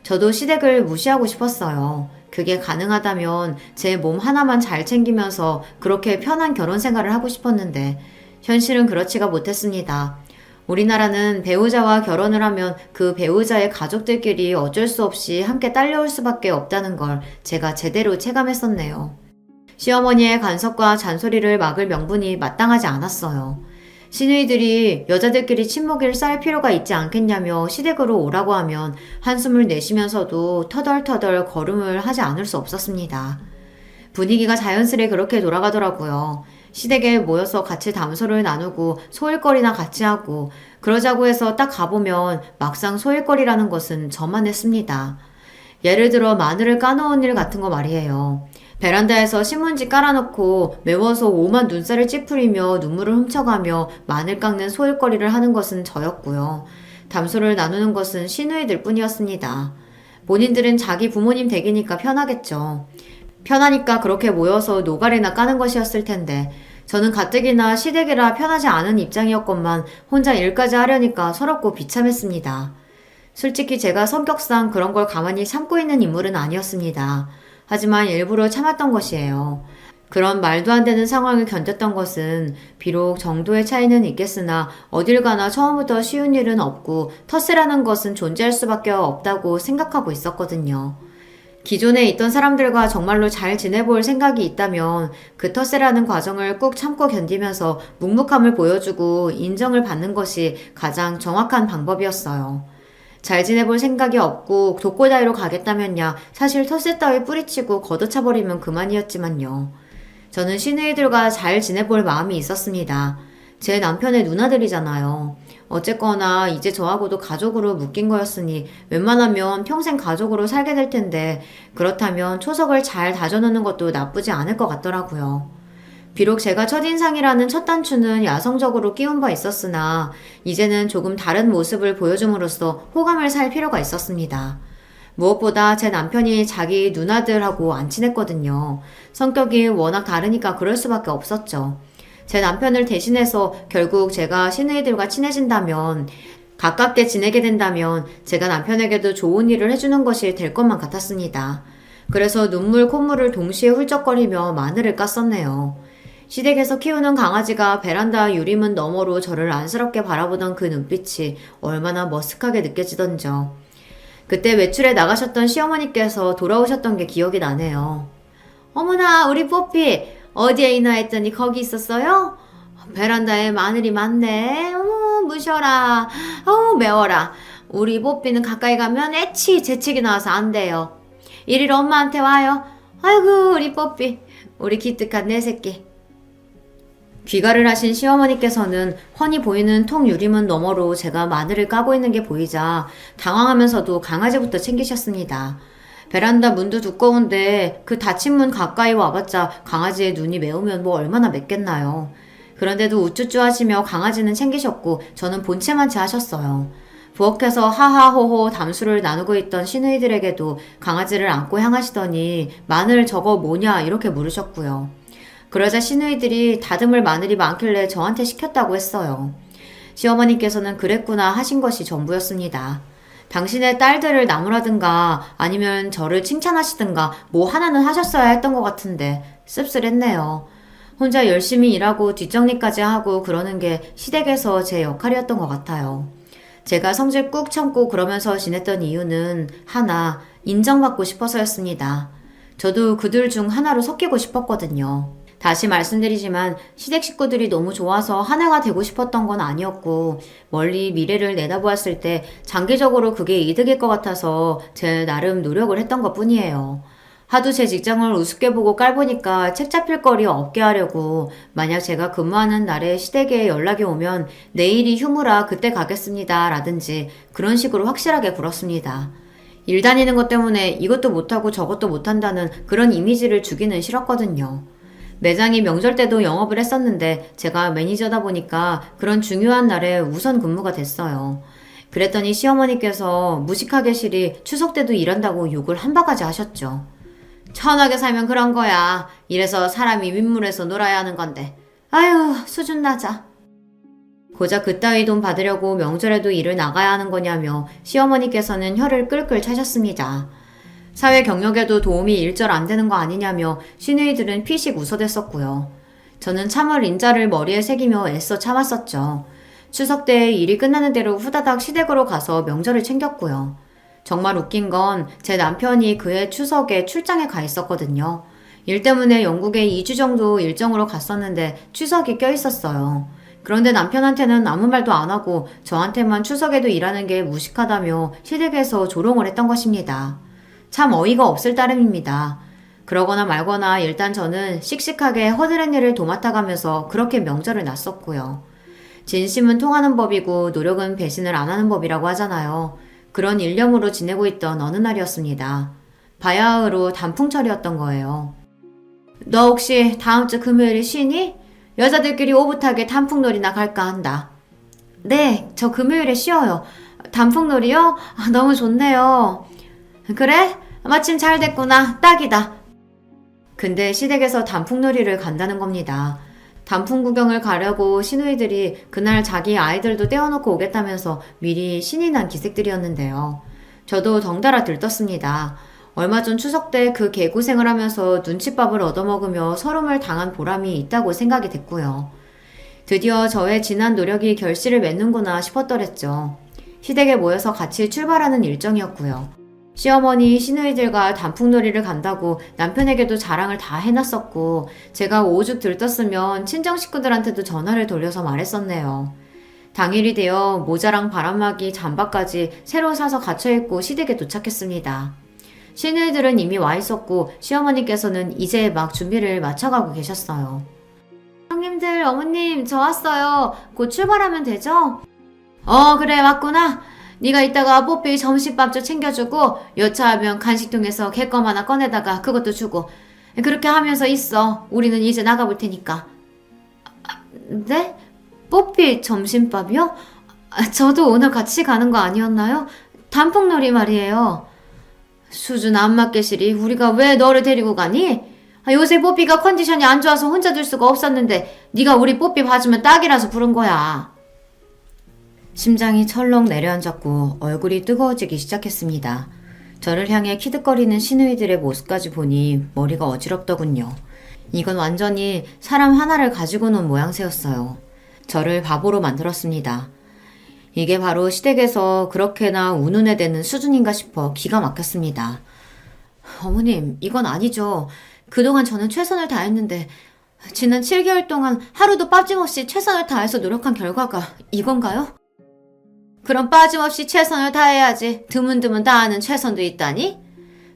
저도 시댁을 무시하고 싶었어요. 그게 가능하다면 제 몸 하나만 잘 챙기면서 그렇게 편한 결혼 생활을 하고 싶었는데 현실은 그렇지가 못했습니다. 우리나라는 배우자와 결혼을 하면 그 배우자의 가족들끼리 어쩔 수 없이 함께 딸려올 수밖에 없다는 걸 제가 제대로 체감했었네요. 시어머니의 간섭과 잔소리를 막을 명분이 마땅하지 않았어요. 시누이들이 여자들끼리 친목을 쌓을 필요가 있지 않겠냐며 시댁으로 오라고 하면 한숨을 내쉬면서도 터덜터덜 걸음을 하지 않을 수 없었습니다. 분위기가 자연스레 그렇게 돌아가더라고요. 시댁에 모여서 같이 담소를 나누고 소일거리나 같이 하고 그러자고 해서 딱 가보면 막상 소일거리라는 것은 저만 했습니다. 예를 들어 마늘을 까놓은 일 같은 거 말이에요. 베란다에서 신문지 깔아놓고 매워서 오만 눈살을 찌푸리며 눈물을 훔쳐가며 마늘 깎는 소일거리를 하는 것은 저였고요. 담소를 나누는 것은 시누이들 뿐이었습니다. 본인들은 자기 부모님 댁이니까 편하겠죠. 편하니까 그렇게 모여서 노가리나 까는 것이었을 텐데 저는 가뜩이나 시댁이라 편하지 않은 입장이었건만 혼자 일까지 하려니까 서럽고 비참했습니다. 솔직히 제가 성격상 그런 걸 가만히 참고 있는 인물은 아니었습니다. 하지만 일부러 참았던 것이에요. 그런 말도 안 되는 상황을 견뎠던 것은 비록 정도의 차이는 있겠으나 어딜 가나 처음부터 쉬운 일은 없고 텃세라는 것은 존재할 수밖에 없다고 생각하고 있었거든요. 기존에 있던 사람들과 정말로 잘 지내볼 생각이 있다면 그 텃세라는 과정을 꾹 참고 견디면서 묵묵함을 보여주고 인정을 받는 것이 가장 정확한 방법이었어요. 잘 지내볼 생각이 없고 독고다이로 가겠다면야 사실 텃세 따위 뿌리치고 걷어차버리면 그만이었지만요. 저는 시누이들과 잘 지내볼 마음이 있었습니다. 제 남편의 누나들이잖아요. 어쨌거나 이제 저하고도 가족으로 묶인 거였으니 웬만하면 평생 가족으로 살게 될 텐데 그렇다면 초석을 잘 다져놓는 것도 나쁘지 않을 것 같더라고요. 비록 제가 첫인상이라는 첫 단추는 야성적으로 끼운 바 있었으나 이제는 조금 다른 모습을 보여줌으로써 호감을 살 필요가 있었습니다. 무엇보다 제 남편이 자기 누나들하고 안 친했거든요. 성격이 워낙 다르니까 그럴 수밖에 없었죠. 제 남편을 대신해서 결국 제가 시누이들과 친해진다면 가깝게 지내게 된다면 제가 남편에게도 좋은 일을 해주는 것이 될 것만 같았습니다. 그래서 눈물 콧물을 동시에 훌쩍거리며 마늘을 깠었네요. 시댁에서 키우는 강아지가 베란다 유리문 너머로 저를 안쓰럽게 바라보던 그 눈빛이 얼마나 머쓱하게 느껴지던지요. 그때 외출에 나가셨던 시어머니께서 돌아오셨던 게 기억이 나네요. 어머나 우리 뽀삐 어디에 있나 했더니 거기 있었어요? 베란다에 마늘이 많네. 어머 무셔라. 어우 매워라. 우리 뽀삐는 가까이 가면 애치 재채기 나와서 안 돼요. 이리로 엄마한테 와요. 아이고 우리 뽀삐 우리 기특한 내 새끼. 귀가를 하신 시어머니께서는 훤히 보이는 통 유리문 너머로 제가 마늘을 까고 있는 게 보이자 당황하면서도 강아지부터 챙기셨습니다. 베란다 문도 두꺼운데 그 닫힌 문 가까이 와봤자 강아지의 눈이 매우면 뭐 얼마나 맵겠나요. 그런데도 우쭈쭈 하시며 강아지는 챙기셨고 저는 본체만 채 하셨어요. 부엌에서 하하호호 담수를 나누고 있던 시누이들에게도 강아지를 안고 향하시더니 마늘 저거 뭐냐 이렇게 물으셨고요. 그러자 시누이들이 다듬을 마늘이 많길래 저한테 시켰다고 했어요. 시어머니께서는 그랬구나 하신 것이 전부였습니다. 당신의 딸들을 나무라든가 아니면 저를 칭찬하시든가 뭐 하나는 하셨어야 했던 것 같은데 씁쓸했네요. 혼자 열심히 일하고 뒷정리까지 하고 그러는 게 시댁에서 제 역할이었던 것 같아요. 제가 성질 꾹 참고 그러면서 지냈던 이유는 하나, 인정받고 싶어서였습니다. 저도 그들 중 하나로 섞이고 싶었거든요. 다시 말씀드리지만 시댁 식구들이 너무 좋아서 하나가 되고 싶었던 건 아니었고 멀리 미래를 내다보았을 때 장기적으로 그게 이득일 것 같아서 제 나름 노력을 했던 것 뿐이에요. 하도 제 직장을 우습게 보고 깔보니까 책 잡힐 거리 없게 하려고 만약 제가 근무하는 날에 시댁에 연락이 오면 내일이 휴무라 그때 가겠습니다 라든지 그런 식으로 확실하게 굴었습니다. 일 다니는 것 때문에 이것도 못하고 저것도 못한다는 그런 이미지를 주기는 싫었거든요. 매장이 명절 때도 영업을 했었는데 제가 매니저다 보니까 그런 중요한 날에 우선 근무가 됐어요. 그랬더니 시어머니께서 무식하게 실이 추석 때도 일한다고 욕을 한 바가지 하셨죠. 천하게 살면 그런 거야. 이래서 사람이 윗물에서 놀아야 하는 건데. 아유, 수준 낮아. 고작 그따위 돈 받으려고 명절에도 일을 나가야 하는 거냐며 시어머니께서는 혀를 끌끌 차셨습니다. 사회 경력에도 도움이 일절 안 되는 거 아니냐며 시누이들은 피식 웃어댔었고요. 저는 참을 인자를 머리에 새기며 애써 참았었죠. 추석 때 일이 끝나는 대로 후다닥 시댁으로 가서 명절을 챙겼고요. 정말 웃긴 건 제 남편이 그해 추석에 출장에 가 있었거든요. 일 때문에 영국에 2주 정도 일정으로 갔었는데 추석이 껴있었어요. 그런데 남편한테는 아무 말도 안 하고 저한테만 추석에도 일하는 게 무식하다며 시댁에서 조롱을 했던 것입니다. 참 어이가 없을 따름입니다. 그러거나 말거나 일단 저는 씩씩하게 허드렛 일을 도맡아가면서 그렇게 명절을 났었고요. 진심은 통하는 법이고 노력은 배신을 안 하는 법이라고 하잖아요. 그런 일념으로 지내고 있던 어느 날이었습니다. 바야흐로 단풍철이었던 거예요. 너 혹시 다음 주 금요일에 쉬니? 여자들끼리 오붓하게 단풍놀이나 갈까 한다. 네, 저 금요일에 쉬어요. 단풍놀이요? 너무 좋네요. 그래? 마침 잘 됐구나. 딱이다. 근데 시댁에서 단풍놀이를 간다는 겁니다. 단풍 구경을 가려고 시누이들이 그날 자기 아이들도 떼어놓고 오겠다면서 미리 신이 난 기색들이었는데요. 저도 덩달아 들떴습니다. 얼마 전 추석 때 그 개고생을 하면서 눈칫밥을 얻어먹으며 서름을 당한 보람이 있다고 생각이 됐고요. 드디어 저의 지난 노력이 결실을 맺는구나 싶었더랬죠. 시댁에 모여서 같이 출발하는 일정이었고요. 시어머니, 시누이들과 단풍놀이를 간다고 남편에게도 자랑을 다 해놨었고 제가 오죽 들떴으면 친정 식구들한테도 전화를 돌려서 말했었네요. 당일이 되어 모자랑 바람막이, 잠바까지 새로 사서 갇혀입고 시댁에 도착했습니다. 시누이들은 이미 와 있었고 시어머니께서는 이제 막 준비를 마쳐가고 계셨어요. 형님들, 어머님 저 왔어요. 곧 출발하면 되죠? 그래 왔구나. 네가 이따가 뽀삐 점심밥도 챙겨주고 여차하면 간식통에서 개껌 하나 꺼내다가 그것도 주고 그렇게 하면서 있어. 우리는 이제 나가볼 테니까. 네? 뽀삐 점심밥이요? 저도 오늘 같이 가는 거 아니었나요? 단풍놀이 말이에요. 수준 안 맞게 시리 우리가 왜 너를 데리고 가니? 요새 뽀삐가 컨디션이 안 좋아서 혼자 둘 수가 없었는데 네가 우리 뽀삐 봐주면 딱이라서 부른 거야. 심장이 철렁 내려앉았고 얼굴이 뜨거워지기 시작했습니다. 저를 향해 키득거리는 시누이들의 모습까지 보니 머리가 어지럽더군요. 이건 완전히 사람 하나를 가지고 논 모양새였어요. 저를 바보로 만들었습니다. 이게 바로 시댁에서 그렇게나 운운해 대는 수준인가 싶어 기가 막혔습니다. 어머님, 이건 아니죠. 그동안 저는 최선을 다했는데 지난 7개월 동안 하루도 빠짐없이 최선을 다해서 노력한 결과가 이건가요? 그럼 빠짐없이 최선을 다해야지. 드문드문 다하는 최선도 있다니?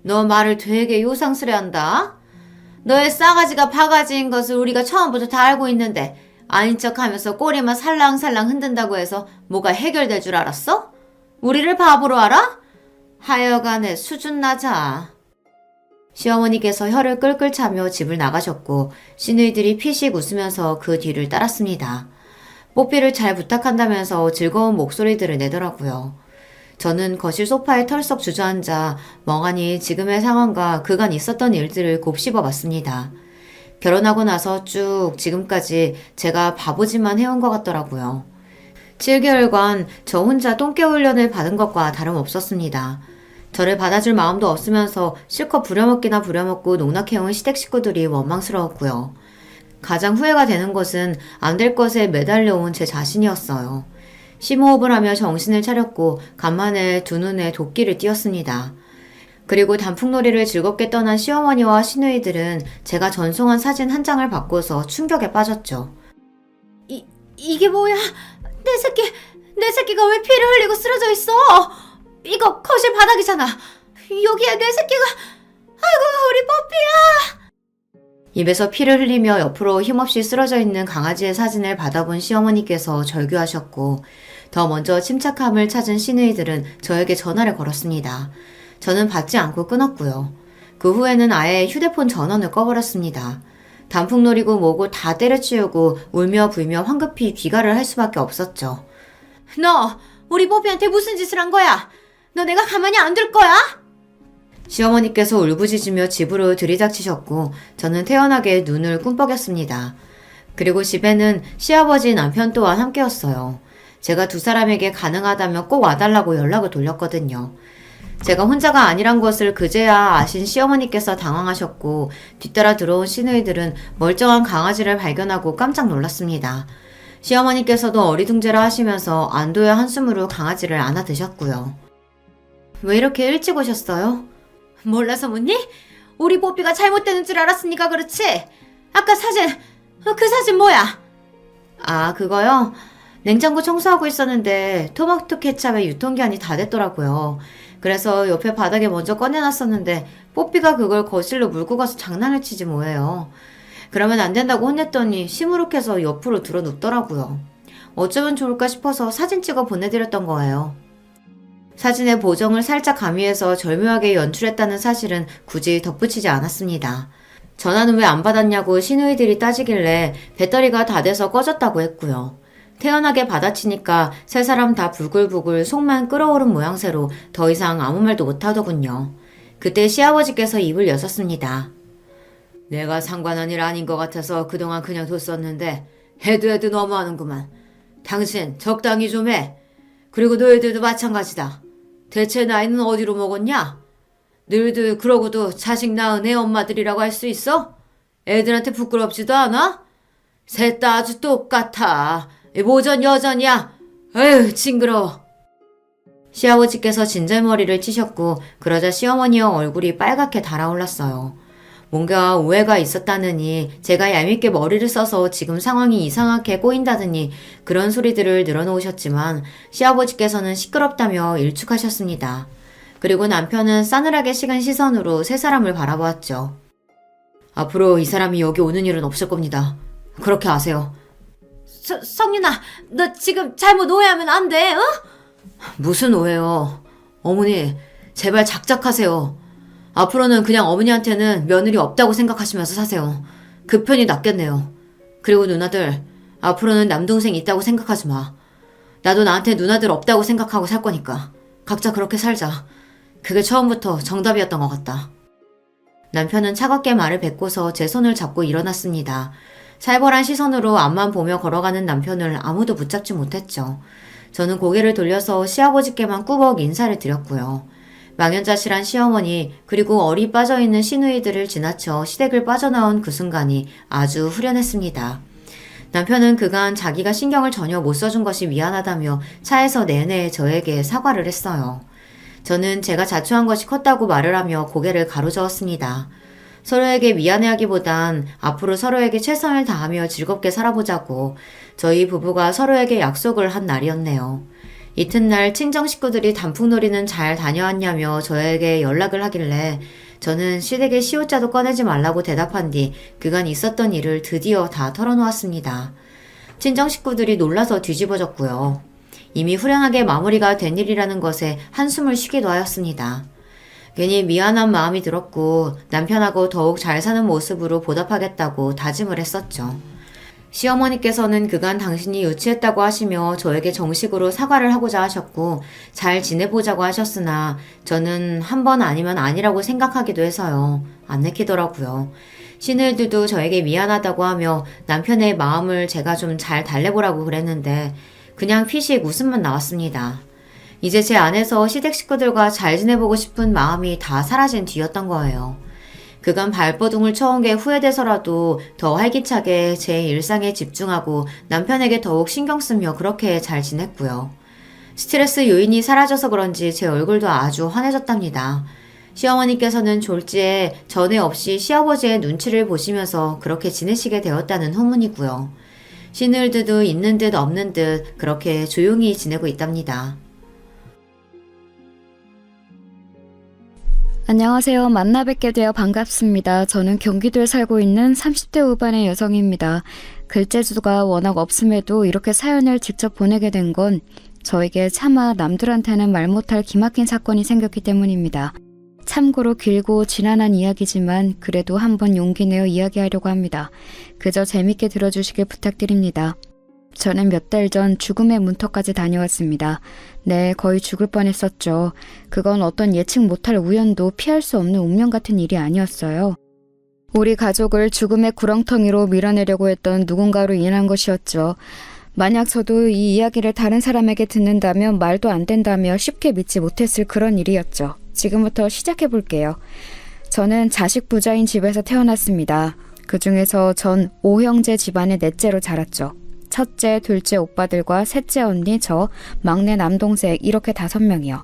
너 말을 되게 요상스레한다. 너의 싸가지가 바가지인 것을 우리가 처음부터 다 알고 있는데 아닌 척하면서 꼬리만 살랑살랑 흔든다고 해서 뭐가 해결될 줄 알았어? 우리를 바보로 알아? 하여간에 수준 낮아. 시어머니께서 혀를 끌끌 차며 집을 나가셨고 시누이들이 피식 웃으면서 그 뒤를 따랐습니다. 뽀삐를 잘 부탁한다면서 즐거운 목소리들을 내더라고요. 저는 거실 소파에 털썩 주저앉아 멍하니 지금의 상황과 그간 있었던 일들을 곱씹어 봤습니다. 결혼하고 나서 쭉 지금까지 제가 바보짓만 해온 것 같더라고요. 7개월간 저 혼자 똥개 훈련을 받은 것과 다름없었습니다. 저를 받아줄 마음도 없으면서 실컷 부려먹기나 부려먹고 농락해온 시댁 식구들이 원망스러웠고요. 가장 후회가 되는 것은 안 될 것에 매달려온 제 자신이었어요. 심호흡을 하며 정신을 차렸고 간만에 두 눈에 도끼를 띄었습니다. 그리고 단풍놀이를 즐겁게 떠난 시어머니와 시누이들은 제가 전송한 사진 한 장을 받고서 충격에 빠졌죠. 이게 뭐야? 내 새끼가 왜 피를 흘리고 쓰러져 있어? 이거 거실 바닥이잖아. 여기에 내 새끼가... 아이고, 우리 뽀삐야! 입에서 피를 흘리며 옆으로 힘없이 쓰러져 있는 강아지의 사진을 받아본 시어머니께서 절규하셨고, 더 먼저 침착함을 찾은 시누이들은 저에게 전화를 걸었습니다. 저는 받지 않고 끊었고요. 그 후에는 아예 휴대폰 전원을 꺼버렸습니다. 단풍놀이고 뭐고 다 때려치우고 울며 불며 황급히 귀가를 할 수밖에 없었죠. 너 우리 뽀삐한테 무슨 짓을 한 거야? 너 내가 가만히 안 둘 거야? 시어머니께서 울부짖으며 집으로 들이닥치셨고 저는 태연하게 눈을 꿈뻑였습니다. 그리고 집에는 시아버지 남편 또한 함께였어요. 제가 두 사람에게 가능하다면 꼭 와달라고 연락을 돌렸거든요. 제가 혼자가 아니란 것을 그제야 아신 시어머니께서 당황하셨고 뒤따라 들어온 시누이들은 멀쩡한 강아지를 발견하고 깜짝 놀랐습니다. 시어머니께서도 어리둥절해 하시면서 안도의 한숨으로 강아지를 안아드셨고요. 왜 이렇게 일찍 오셨어요? 몰라서 묻니? 우리 뽀삐가 잘못되는 줄 알았으니까 그렇지? 아까 사진, 그 사진 뭐야? 아, 그거요? 냉장고 청소하고 있었는데 토마토 케찹의 유통기한이 다 됐더라고요. 그래서 옆에 바닥에 먼저 꺼내놨었는데 뽀삐가 그걸 거실로 물고 가서 장난을 치지 뭐예요. 그러면 안 된다고 혼냈더니 시무룩해서 옆으로 들어 눕더라고요. 어쩌면 좋을까 싶어서 사진 찍어 보내드렸던 거예요. 사진의 보정을 살짝 가미해서 절묘하게 연출했다는 사실은 굳이 덧붙이지 않았습니다. 전화는 왜 안 받았냐고 시누이들이 따지길래 배터리가 다 돼서 꺼졌다고 했고요. 태연하게 받아치니까 세 사람 다 부글부글 속만 끓어오른 모양새로 더 이상 아무 말도 못하더군요. 그때 시아버지께서 입을 여셨습니다. 내가 상관한 일 아닌 것 같아서 그동안 그냥 뒀었는데 해도 너무하는구만. 당신 적당히 좀 해. 그리고 너희들도 마찬가지다. 대체 나이는 어디로 먹었냐? 너희들 그러고도 자식 낳은 애 엄마들이라고 할 수 있어? 애들한테 부끄럽지도 않아? 셋 다 아주 똑같아. 모전 여전이야. 에휴 징그러워. 시아버지께서 진절머리를 치셨고 그러자 시어머니의 얼굴이 빨갛게 달아올랐어요. 뭔가 오해가 있었다느니 제가 얄밉게 머리를 써서 지금 상황이 이상하게 꼬인다더니 그런 소리들을 늘어놓으셨지만 시아버지께서는 시끄럽다며 일축하셨습니다. 그리고 남편은 싸늘하게 식은 시선으로 세 사람을 바라보았죠. 앞으로 이 사람이 여기 오는 일은 없을 겁니다. 그렇게 아세요. 성윤아, 너 지금 잘못 오해하면 안 돼, 어? 무슨 오해요. 어머니, 제발 작작하세요. 앞으로는 그냥 어머니한테는 며느리 없다고 생각하시면서 사세요. 그 편이 낫겠네요. 그리고 누나들, 앞으로는 남동생 있다고 생각하지 마. 나도 나한테 누나들 없다고 생각하고 살 거니까. 각자 그렇게 살자. 그게 처음부터 정답이었던 것 같다. 남편은 차갑게 말을 뱉고서 제 손을 잡고 일어났습니다. 살벌한 시선으로 앞만 보며 걸어가는 남편을 아무도 붙잡지 못했죠. 저는 고개를 돌려서 시아버지께만 꾸벅 인사를 드렸고요. 망연자실한 시어머니 그리고 얼이 빠져있는 시누이들을 지나쳐 시댁을 빠져나온 그 순간이 아주 후련했습니다. 남편은 그간 자기가 신경을 전혀 못 써준 것이 미안하다며 차에서 내내 저에게 사과를 했어요. 저는 제가 자초한 것이 컸다고 말을 하며 고개를 가로저었습니다. 서로에게 미안해하기보단 앞으로 서로에게 최선을 다하며 즐겁게 살아보자고 저희 부부가 서로에게 약속을 한 날이었네요. 이튿날 친정 식구들이 단풍놀이는 잘 다녀왔냐며 저에게 연락을 하길래 저는 시댁에 시옷자도 꺼내지 말라고 대답한 뒤 그간 있었던 일을 드디어 다 털어놓았습니다. 친정 식구들이 놀라서 뒤집어졌고요. 이미 후련하게 마무리가 된 일이라는 것에 한숨을 쉬기도 하였습니다. 괜히 미안한 마음이 들었고 남편하고 더욱 잘 사는 모습으로 보답하겠다고 다짐을 했었죠. 시어머니께서는 그간 당신이 유치했다고 하시며 저에게 정식으로 사과를 하고자 하셨고 잘 지내보자고 하셨으나 저는 한 번 아니면 아니라고 생각하기도 해서요. 안 내키더라고요. 시누이들도 저에게 미안하다고 하며 남편의 마음을 제가 좀 잘 달래보라고 그랬는데 그냥 피식 웃음만 나왔습니다. 이제 제 안에서 시댁 식구들과 잘 지내보고 싶은 마음이 다 사라진 뒤였던 거예요. 그간 발버둥을 쳐온 게 후회돼서라도 더 활기차게 제 일상에 집중하고 남편에게 더욱 신경 쓰며 그렇게 잘 지냈고요. 스트레스 요인이 사라져서 그런지 제 얼굴도 아주 환해졌답니다. 시어머니께서는 졸지에 전에 없이 시아버지의 눈치를 보시면서 그렇게 지내시게 되었다는 후문이고요. 신을 듯 있는 듯 없는 듯 그렇게 조용히 지내고 있답니다. 안녕하세요. 만나 뵙게 되어 반갑습니다. 저는 경기도에 살고 있는 30대 후반의 여성입니다. 글재주가 워낙 없음에도 이렇게 사연을 직접 보내게 된 건 저에게 차마 남들한테는 말 못할 기막힌 사건이 생겼기 때문입니다. 참고로 길고 지난한 이야기지만 그래도 한번 용기 내어 이야기하려고 합니다. 그저 재밌게 들어주시길 부탁드립니다. 저는 몇 달 전 죽음의 문턱까지 다녀왔습니다. 네, 거의 죽을 뻔했었죠. 그건 어떤 예측 못할 우연도 피할 수 없는 운명 같은 일이 아니었어요. 우리 가족을 죽음의 구렁텅이로 밀어내려고 했던 누군가로 인한 것이었죠. 만약 저도 이 이야기를 다른 사람에게 듣는다면 말도 안 된다며 쉽게 믿지 못했을 그런 일이었죠. 지금부터 시작해 볼게요. 저는 자식 부자인 집에서 태어났습니다. 그 중에서 전 5형제 집안의 넷째로 자랐죠. 첫째, 둘째 오빠들과 셋째 언니, 저, 막내 남동생 이렇게 5명이요.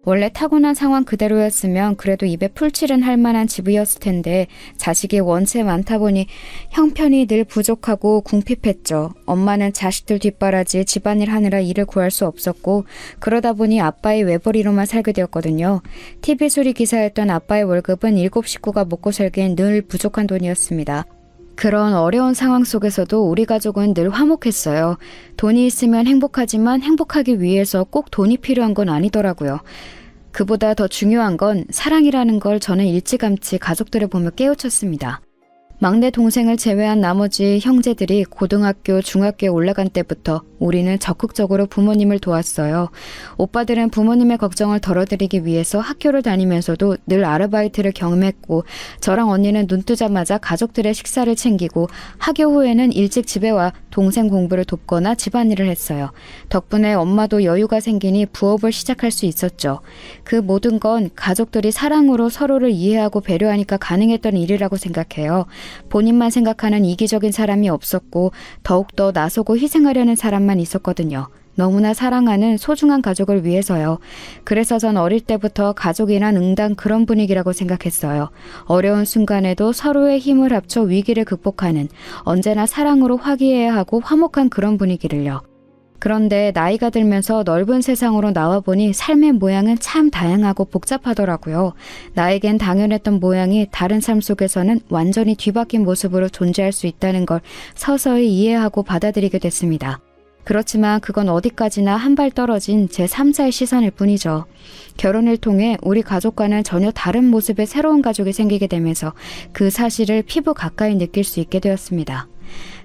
원래 타고난 상황 그대로였으면 그래도 입에 풀칠은 할 만한 집이었을 텐데 자식이 원체 많다 보니 형편이 늘 부족하고 궁핍했죠. 엄마는 자식들 뒷바라지 집안일 하느라 일을 구할 수 없었고 그러다 보니 아빠의 외벌이로만 살게 되었거든요. TV 수리 기사였던 아빠의 월급은 7 식구가 먹고 살기엔 늘 부족한 돈이었습니다. 그런 어려운 상황 속에서도 우리 가족은 늘 화목했어요. 돈이 있으면 행복하지만 행복하기 위해서 꼭 돈이 필요한 건 아니더라고요. 그보다 더 중요한 건 사랑이라는 걸 저는 일찌감치 가족들을 보며 깨우쳤습니다. 막내 동생을 제외한 나머지 형제들이 고등학교, 중학교에 올라간 때부터 우리는 적극적으로 부모님을 도왔어요. 오빠들은 부모님의 걱정을 덜어드리기 위해서 학교를 다니면서도 늘 아르바이트를 경험했고 저랑 언니는 눈 뜨자마자 가족들의 식사를 챙기고 학교 후에는 일찍 집에 와 동생 공부를 돕거나 집안일을 했어요. 덕분에 엄마도 여유가 생기니 부업을 시작할 수 있었죠. 그 모든 건 가족들이 사랑으로 서로를 이해하고 배려하니까 가능했던 일이라고 생각해요. 본인만 생각하는 이기적인 사람이 없었고 더욱더 나서고 희생하려는 사람만 있었거든요. 너무나 사랑하는 소중한 가족을 위해서요. 그래서 전 어릴 때부터 가족이란 응당 그런 분위기라고 생각했어요. 어려운 순간에도 서로의 힘을 합쳐 위기를 극복하는 언제나 사랑으로 화기애애하고 하고 화목한 그런 분위기를요. 그런데 나이가 들면서 넓은 세상으로 나와보니 삶의 모양은 참 다양하고 복잡하더라고요. 나에겐 당연했던 모양이 다른 삶 속에서는 완전히 뒤바뀐 모습으로 존재할 수 있다는 걸 서서히 이해하고 받아들이게 됐습니다. 그렇지만 그건 어디까지나 한 발 떨어진 제 3자의 시선일 뿐이죠. 결혼을 통해 우리 가족과는 전혀 다른 모습의 새로운 가족이 생기게 되면서 그 사실을 피부 가까이 느낄 수 있게 되었습니다.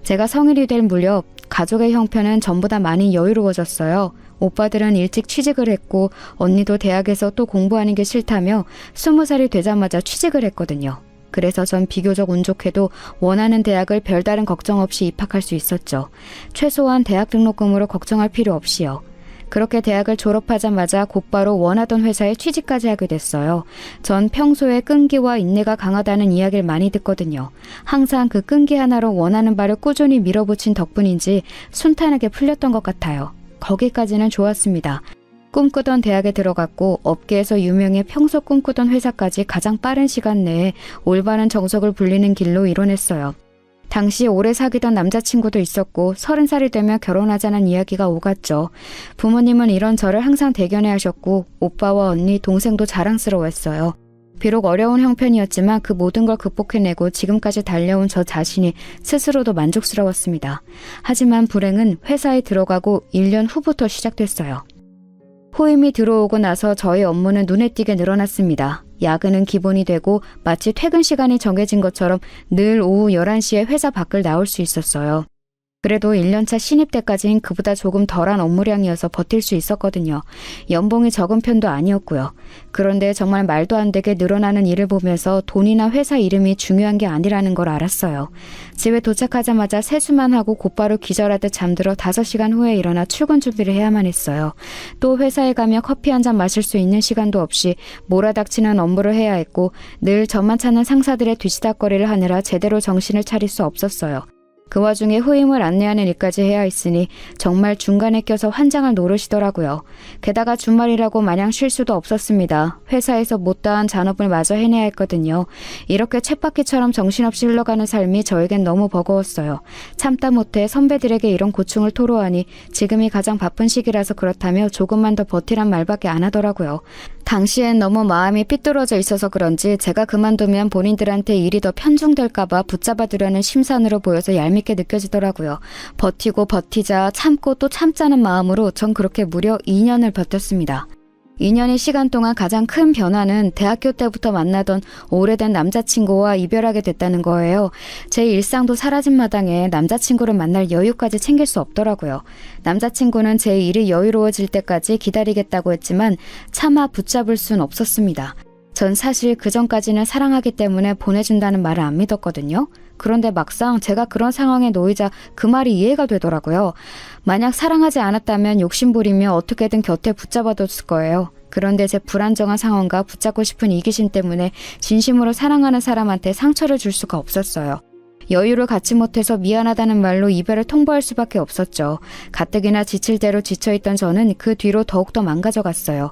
제가 성인이 될 무렵 가족의 형편은 전보다 많이 여유로워졌어요. 오빠들은 일찍 취직을 했고 언니도 대학에서 또 공부하는 게 싫다며 20살이 되자마자 취직을 했거든요. 그래서 전 비교적 운 좋게도 원하는 대학을 별다른 걱정 없이 입학할 수 있었죠. 최소한 대학 등록금으로 걱정할 필요 없이요. 그렇게 대학을 졸업하자마자 곧바로 원하던 회사에 취직까지 하게 됐어요. 전 평소에 끈기와 인내가 강하다는 이야기를 많이 듣거든요. 항상 그 끈기 하나로 원하는 바를 꾸준히 밀어붙인 덕분인지 순탄하게 풀렸던 것 같아요. 거기까지는 좋았습니다. 꿈꾸던 대학에 들어갔고 업계에서 유명해 평소 꿈꾸던 회사까지 가장 빠른 시간 내에 올바른 정석을 불리는 길로 이뤄냈어요. 당시 오래 사귀던 남자친구도 있었고 30살이 되면 결혼하자는 이야기가 오갔죠. 부모님은 이런 저를 항상 대견해 하셨고 오빠와 언니, 동생도 자랑스러워했어요. 비록 어려운 형편이었지만 그 모든 걸 극복해내고 지금까지 달려온 저 자신이 스스로도 만족스러웠습니다. 하지만 불행은 회사에 들어가고 1년 후부터 시작됐어요. 후임이 들어오고 나서 저의 업무는 눈에 띄게 늘어났습니다. 야근은 기본이 되고 마치 퇴근 시간이 정해진 것처럼 늘 오후 11시에 회사 밖을 나올 수 있었어요. 그래도 1년차 신입 때까진 그보다 조금 덜한 업무량이어서 버틸 수 있었거든요. 연봉이 적은 편도 아니었고요. 그런데 정말 말도 안 되게 늘어나는 일을 보면서 돈이나 회사 이름이 중요한 게 아니라는 걸 알았어요. 집에 도착하자마자 세수만 하고 곧바로 기절하듯 잠들어 5시간 후에 일어나 출근 준비를 해야만 했어요. 또 회사에 가면 커피 한 잔 마실 수 있는 시간도 없이 몰아닥치는 업무를 해야 했고 늘 저만 찾는 상사들의 뒤치다꺼리를 하느라 제대로 정신을 차릴 수 없었어요. 그 와중에 후임을 안내하는 일까지 해야 했으니 정말 중간에 껴서 환장을 노르시더라고요. 게다가 주말이라고 마냥 쉴 수도 없었습니다. 회사에서 못다한 잔업을 마저 해내야 했거든요. 이렇게 쳇바퀴처럼 정신없이 흘러가는 삶이 저에겐 너무 버거웠어요. 참다 못해 선배들에게 이런 고충을 토로하니 지금이 가장 바쁜 시기라서 그렇다며 조금만 더 버티란 말밖에 안 하더라고요. 당시엔 너무 마음이 삐뚤어져 있어서 그런지 제가 그만두면 본인들한테 일이 더 편중될까봐 붙잡아두려는 심산으로 보여서 얄밉게 느껴지더라고요. 버티고 버티자 참고 또 참자는 마음으로 전 그렇게 무려 2년을 버텼습니다. 2년의 시간 동안 가장 큰 변화는 대학교 때부터 만나던 오래된 남자친구와 이별하게 됐다는 거예요. 제 일상도 사라진 마당에 남자친구를 만날 여유까지 챙길 수 없더라고요. 남자친구는 제 일이 여유로워질 때까지 기다리겠다고 했지만 차마 붙잡을 순 없었습니다. 전 사실 그전까지는 사랑하기 때문에 보내준다는 말을 안 믿었거든요. 그런데 막상 제가 그런 상황에 놓이자 그 말이 이해가 되더라고요. 만약 사랑하지 않았다면 욕심부리며 어떻게든 곁에 붙잡아뒀을 거예요. 그런데 제 불안정한 상황과 붙잡고 싶은 이기심 때문에 진심으로 사랑하는 사람한테 상처를 줄 수가 없었어요. 여유를 갖지 못해서 미안하다는 말로 이별을 통보할 수밖에 없었죠. 가뜩이나 지칠 대로 지쳐있던 저는 그 뒤로 더욱더 망가져갔어요.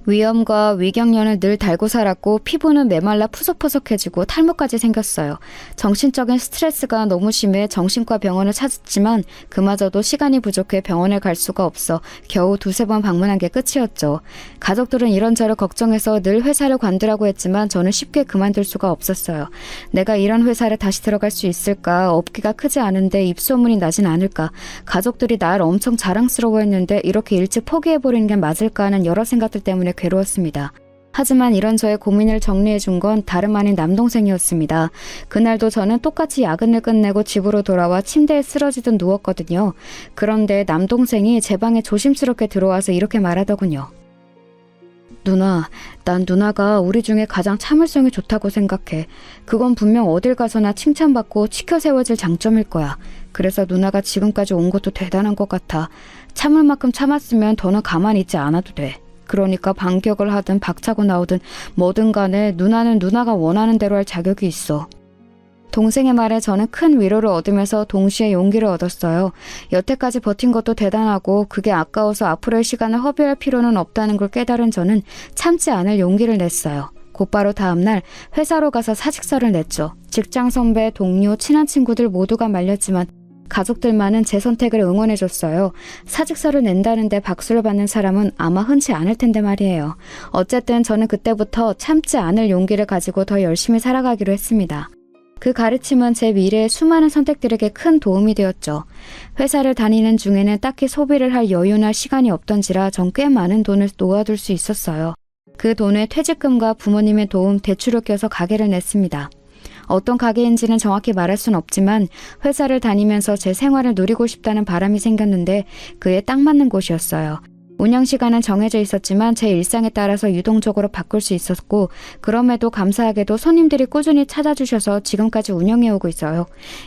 위염과 위경련을 늘 달고 살았고 피부는 메말라 푸석푸석해지고 탈모까지 생겼어요. 정신적인 스트레스가 너무 심해 정신과 병원을 찾았지만 그마저도 시간이 부족해 병원에 갈 수가 없어 겨우 2-3번 방문한 게 끝이었죠. 가족들은 이런저런 걱정해서 늘 회사를 관두라고 했지만 저는 쉽게 그만둘 수가 없었어요. 내가 이런 회사를 다시 들어갈 수 있을까? 업계가 크지 않은데 입소문이 나진 않을까? 가족들이 날 엄청 자랑스러워했는데 이렇게 일찍 포기해버리는 게 맞을까 하는 여러 생각들 때문에 괴로웠습니다. 하지만 이런 저의 고민을 정리해준 건 다름 아닌 남동생이었습니다. 그날도 저는 똑같이 야근을 끝내고 집으로 돌아와 침대에 쓰러지듯 누웠거든요. 그런데 남동생이 제 방에 조심스럽게 들어와서 이렇게 말하더군요. 누나, 난 누나가 우리 중에 가장 참을성이 좋다고 생각해. 그건 분명 어딜 가서나 칭찬받고 치켜 세워질 장점일 거야. 그래서 누나가 지금까지 온 것도 대단한 것 같아. 참을 만큼 참았으면 더는 가만히 있지 않아도 돼. 그러니까 반격을 하든 박차고 나오든 뭐든 간에 누나는 누나가 원하는 대로 할 자격이 있어. 동생의 말에 저는 큰 위로를 얻으면서 동시에 용기를 얻었어요. 여태까지 버틴 것도 대단하고 그게 아까워서 앞으로의 시간을 허비할 필요는 없다는 걸 깨달은 저는 참지 않을 용기를 냈어요. 곧바로 다음날 회사로 가서 사직서를 냈죠. 직장 선배, 동료, 친한 친구들 모두가 말렸지만 가족들만은 제 선택을 응원해줬어요. 사직서를 낸다는데 박수를 받는 사람은 아마 흔치 않을 텐데 말이에요. 어쨌든 저는 그때부터 참지 않을 용기를 가지고 더 열심히 살아가기로 했습니다. 그 가르침은 제 미래의 수많은 선택들에게 큰 도움이 되었죠. 회사를 다니는 중에는 딱히 소비를 할 여유나 시간이 없던지라 전 꽤 많은 돈을 놓아둘 수 있었어요. 그 돈에 퇴직금과 부모님의 도움, 대출을 껴서 가게를 냈습니다. 어떤 가게인지는 정확히 말할 순 없지만 회사를 다니면서 제 생활을 누리고 싶다는 바람이 생겼는데 그에 딱 맞는 곳이었어요. 운영시간은 정해져 있었지만 제 일상에 따라서 유동적으로 바꿀 수 있었고 그럼에도 감사하게도 손님들이 꾸준히 찾아주셔서 지금까지 운영해오고 있어요.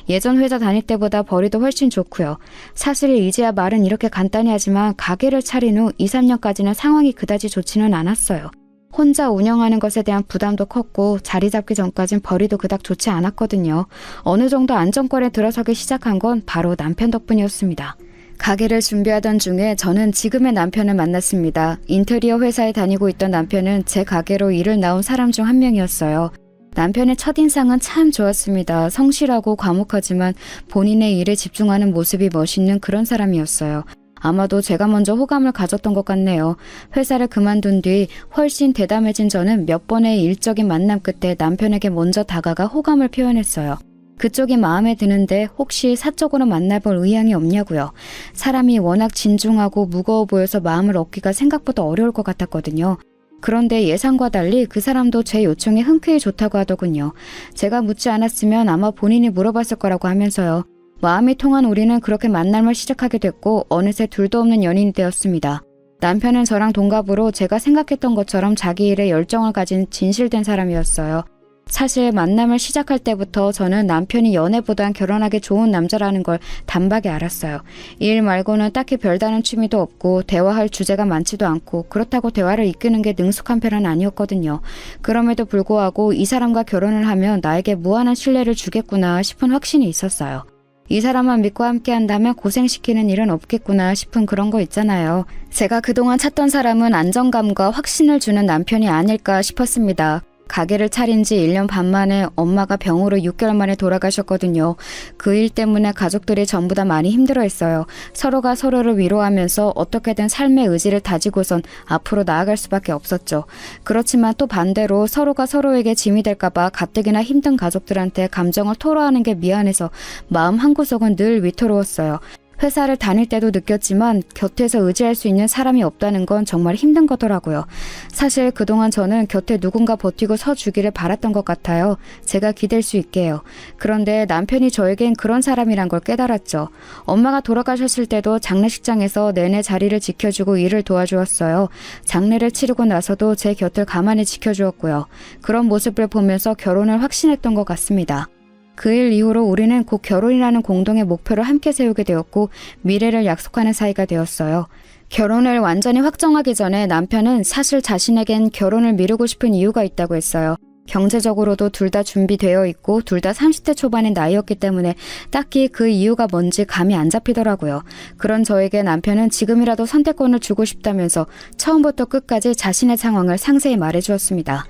예전 회사 다닐 때보다 벌이도 훨씬 좋고요. 사실 이제야 말은 이렇게 간단히 하지만 가게를 차린 후 2-3년까지는 상황이 그다지 좋지는 않았어요. 혼자 운영하는 것에 대한 부담도 컸고 자리 잡기 전까진 벌이도 그닥 좋지 않았거든요. 어느 정도 안정권에 들어서기 시작한 건 바로 남편 덕분이었습니다. 가게를 준비하던 중에 저는 지금의 남편을 만났습니다. 인테리어 회사에 다니고 있던 남편은 제 가게로 일을 나온 사람 중 한 명이었어요. 남편의 첫인상은 참 좋았습니다. 성실하고 과묵하지만 본인의 일에 집중하는 모습이 멋있는 그런 사람이었어요. 아마도 제가 먼저 호감을 가졌던 것 같네요. 회사를 그만둔 뒤 훨씬 대담해진 저는 몇 번의 일적인 만남 끝에 남편에게 먼저 다가가 호감을 표현했어요. 그쪽이 마음에 드는데 혹시 사적으로 만나볼 의향이 없냐고요. 사람이 워낙 진중하고 무거워 보여서 마음을 얻기가 생각보다 어려울 것 같았거든요. 그런데 예상과 달리 그 사람도 제 요청에 흔쾌히 좋다고 하더군요. 제가 묻지 않았으면 아마 본인이 물어봤을 거라고 하면서요. 마음이 통한 우리는 그렇게 만남을 시작하게 됐고 어느새 둘도 없는 연인이 되었습니다. 남편은 저랑 동갑으로 제가 생각했던 것처럼 자기 일에 열정을 가진 진실된 사람이었어요. 사실 만남을 시작할 때부터 저는 남편이 연애보단 결혼하기 좋은 남자라는 걸 단박에 알았어요. 일 말고는 딱히 별다른 취미도 없고 대화할 주제가 많지도 않고 그렇다고 대화를 이끄는 게 능숙한 편은 아니었거든요. 그럼에도 불구하고 이 사람과 결혼을 하면 나에게 무한한 신뢰를 주겠구나 싶은 확신이 있었어요. 이 사람만 믿고 함께 한다면 고생시키는 일은 없겠구나 싶은 그런 거 있잖아요. 제가 그동안 찾던 사람은 안정감과 확신을 주는 남편이 아닐까 싶었습니다. 가게를 차린 지 1년 반 만에 엄마가 병으로 6개월 만에 돌아가셨거든요. 그 일 때문에 가족들이 전부 다 많이 힘들어했어요. 서로가 서로를 위로하면서 어떻게든 삶의 의지를 다지고선 앞으로 나아갈 수밖에 없었죠. 그렇지만 또 반대로 서로가 서로에게 짐이 될까봐 가뜩이나 힘든 가족들한테 감정을 토로하는 게 미안해서 마음 한구석은 늘 위태로웠어요. 회사를 다닐 때도 느꼈지만 곁에서 의지할 수 있는 사람이 없다는 건 정말 힘든 거더라고요. 사실 그동안 저는 곁에 누군가 버티고 서주기를 바랐던 것 같아요. 제가 기댈 수 있게요. 그런데 남편이 저에겐 그런 사람이란 걸 깨달았죠. 엄마가 돌아가셨을 때도 장례식장에서 내내 자리를 지켜주고 일을 도와주었어요. 장례를 치르고 나서도 제 곁을 가만히 지켜주었고요. 그런 모습을 보면서 결혼을 확신했던 것 같습니다. 그 일 이후로 우리는 곧 결혼이라는 공동의 목표를 함께 세우게 되었고 미래를 약속하는 사이가 되었어요. 결혼을 완전히 확정하기 전에 남편은 사실 자신에겐 결혼을 미루고 싶은 이유가 있다고 했어요. 경제적으로도 둘 다 준비되어 있고 둘 다 30대 초반의 나이였기 때문에 딱히 그 이유가 뭔지 감이 안 잡히더라고요. 그런 저에게 남편은 지금이라도 선택권을 주고 싶다면서 처음부터 끝까지 자신의 상황을 상세히 말해주었습니다.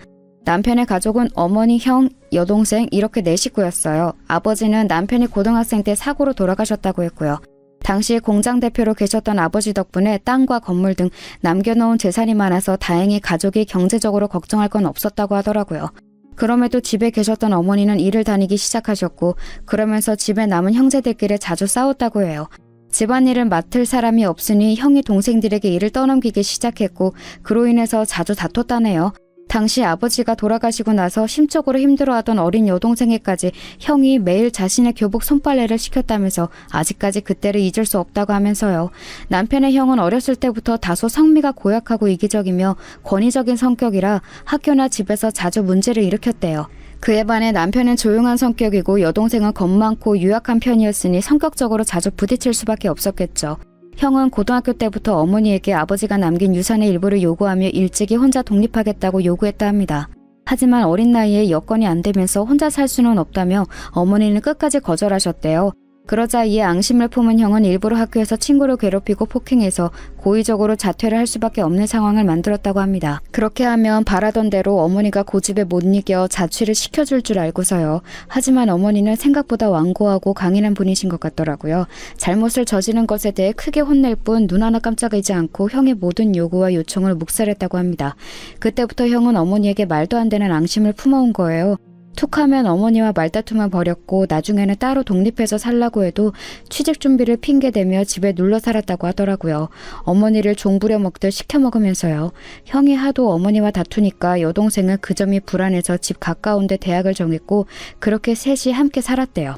남편의 가족은 어머니, 형, 여동생 이렇게 4식구였어요. 아버지는 남편이 고등학생 때 사고로 돌아가셨다고 했고요. 당시 공장 대표로 계셨던 아버지 덕분에 땅과 건물 등 남겨놓은 재산이 많아서 다행히 가족이 경제적으로 걱정할 건 없었다고 하더라고요. 그럼에도 집에 계셨던 어머니는 일을 다니기 시작하셨고 그러면서 집에 남은 형제들끼리 자주 싸웠다고 해요. 집안일을 맡을 사람이 없으니 형이 동생들에게 일을 떠넘기기 시작했고 그로 인해서 자주 다퉜다네요. 당시 아버지가 돌아가시고 나서 심적으로 힘들어하던 어린 여동생에까지 형이 매일 자신의 교복 손빨래를 시켰다면서 아직까지 그때를 잊을 수 없다고 하면서요. 남편의 형은 어렸을 때부터 다소 성미가 고약하고 이기적이며 권위적인 성격이라 학교나 집에서 자주 문제를 일으켰대요. 그에 반해 남편은 조용한 성격이고 여동생은 겁 많고 유약한 편이었으니 성격적으로 자주 부딪힐 수밖에 없었겠죠. 형은 고등학교 때부터 어머니에게 아버지가 남긴 유산의 일부를 요구하며 일찍이 혼자 독립하겠다고 요구했다 합니다. 하지만 어린 나이에 여건이 안 되면서 혼자 살 수는 없다며 어머니는 끝까지 거절하셨대요. 그러자 이에 앙심을 품은 형은 일부러 학교에서 친구를 괴롭히고 폭행해서 고의적으로 자퇴를 할 수밖에 없는 상황을 만들었다고 합니다. 그렇게 하면 바라던 대로 어머니가 고집에 못 이겨 자취를 시켜줄 줄 알고서요. 하지만 어머니는 생각보다 완고하고 강인한 분이신 것 같더라고요. 잘못을 저지른 것에 대해 크게 혼낼 뿐 눈 하나 깜짝이지 않고 형의 모든 요구와 요청을 묵살했다고 합니다. 그때부터 형은 어머니에게 말도 안 되는 앙심을 품어온 거예요. 툭하면 어머니와 말다툼을 벌였고 나중에는 따로 독립해서 살라고 해도 취직 준비를 핑계대며 집에 눌러 살았다고 하더라고요. 어머니를 종부려 먹듯 시켜 먹으면서요. 형이 하도 어머니와 다투니까 여동생은 그 점이 불안해서 집 가까운 데 대학을 정했고 그렇게 셋이 함께 살았대요.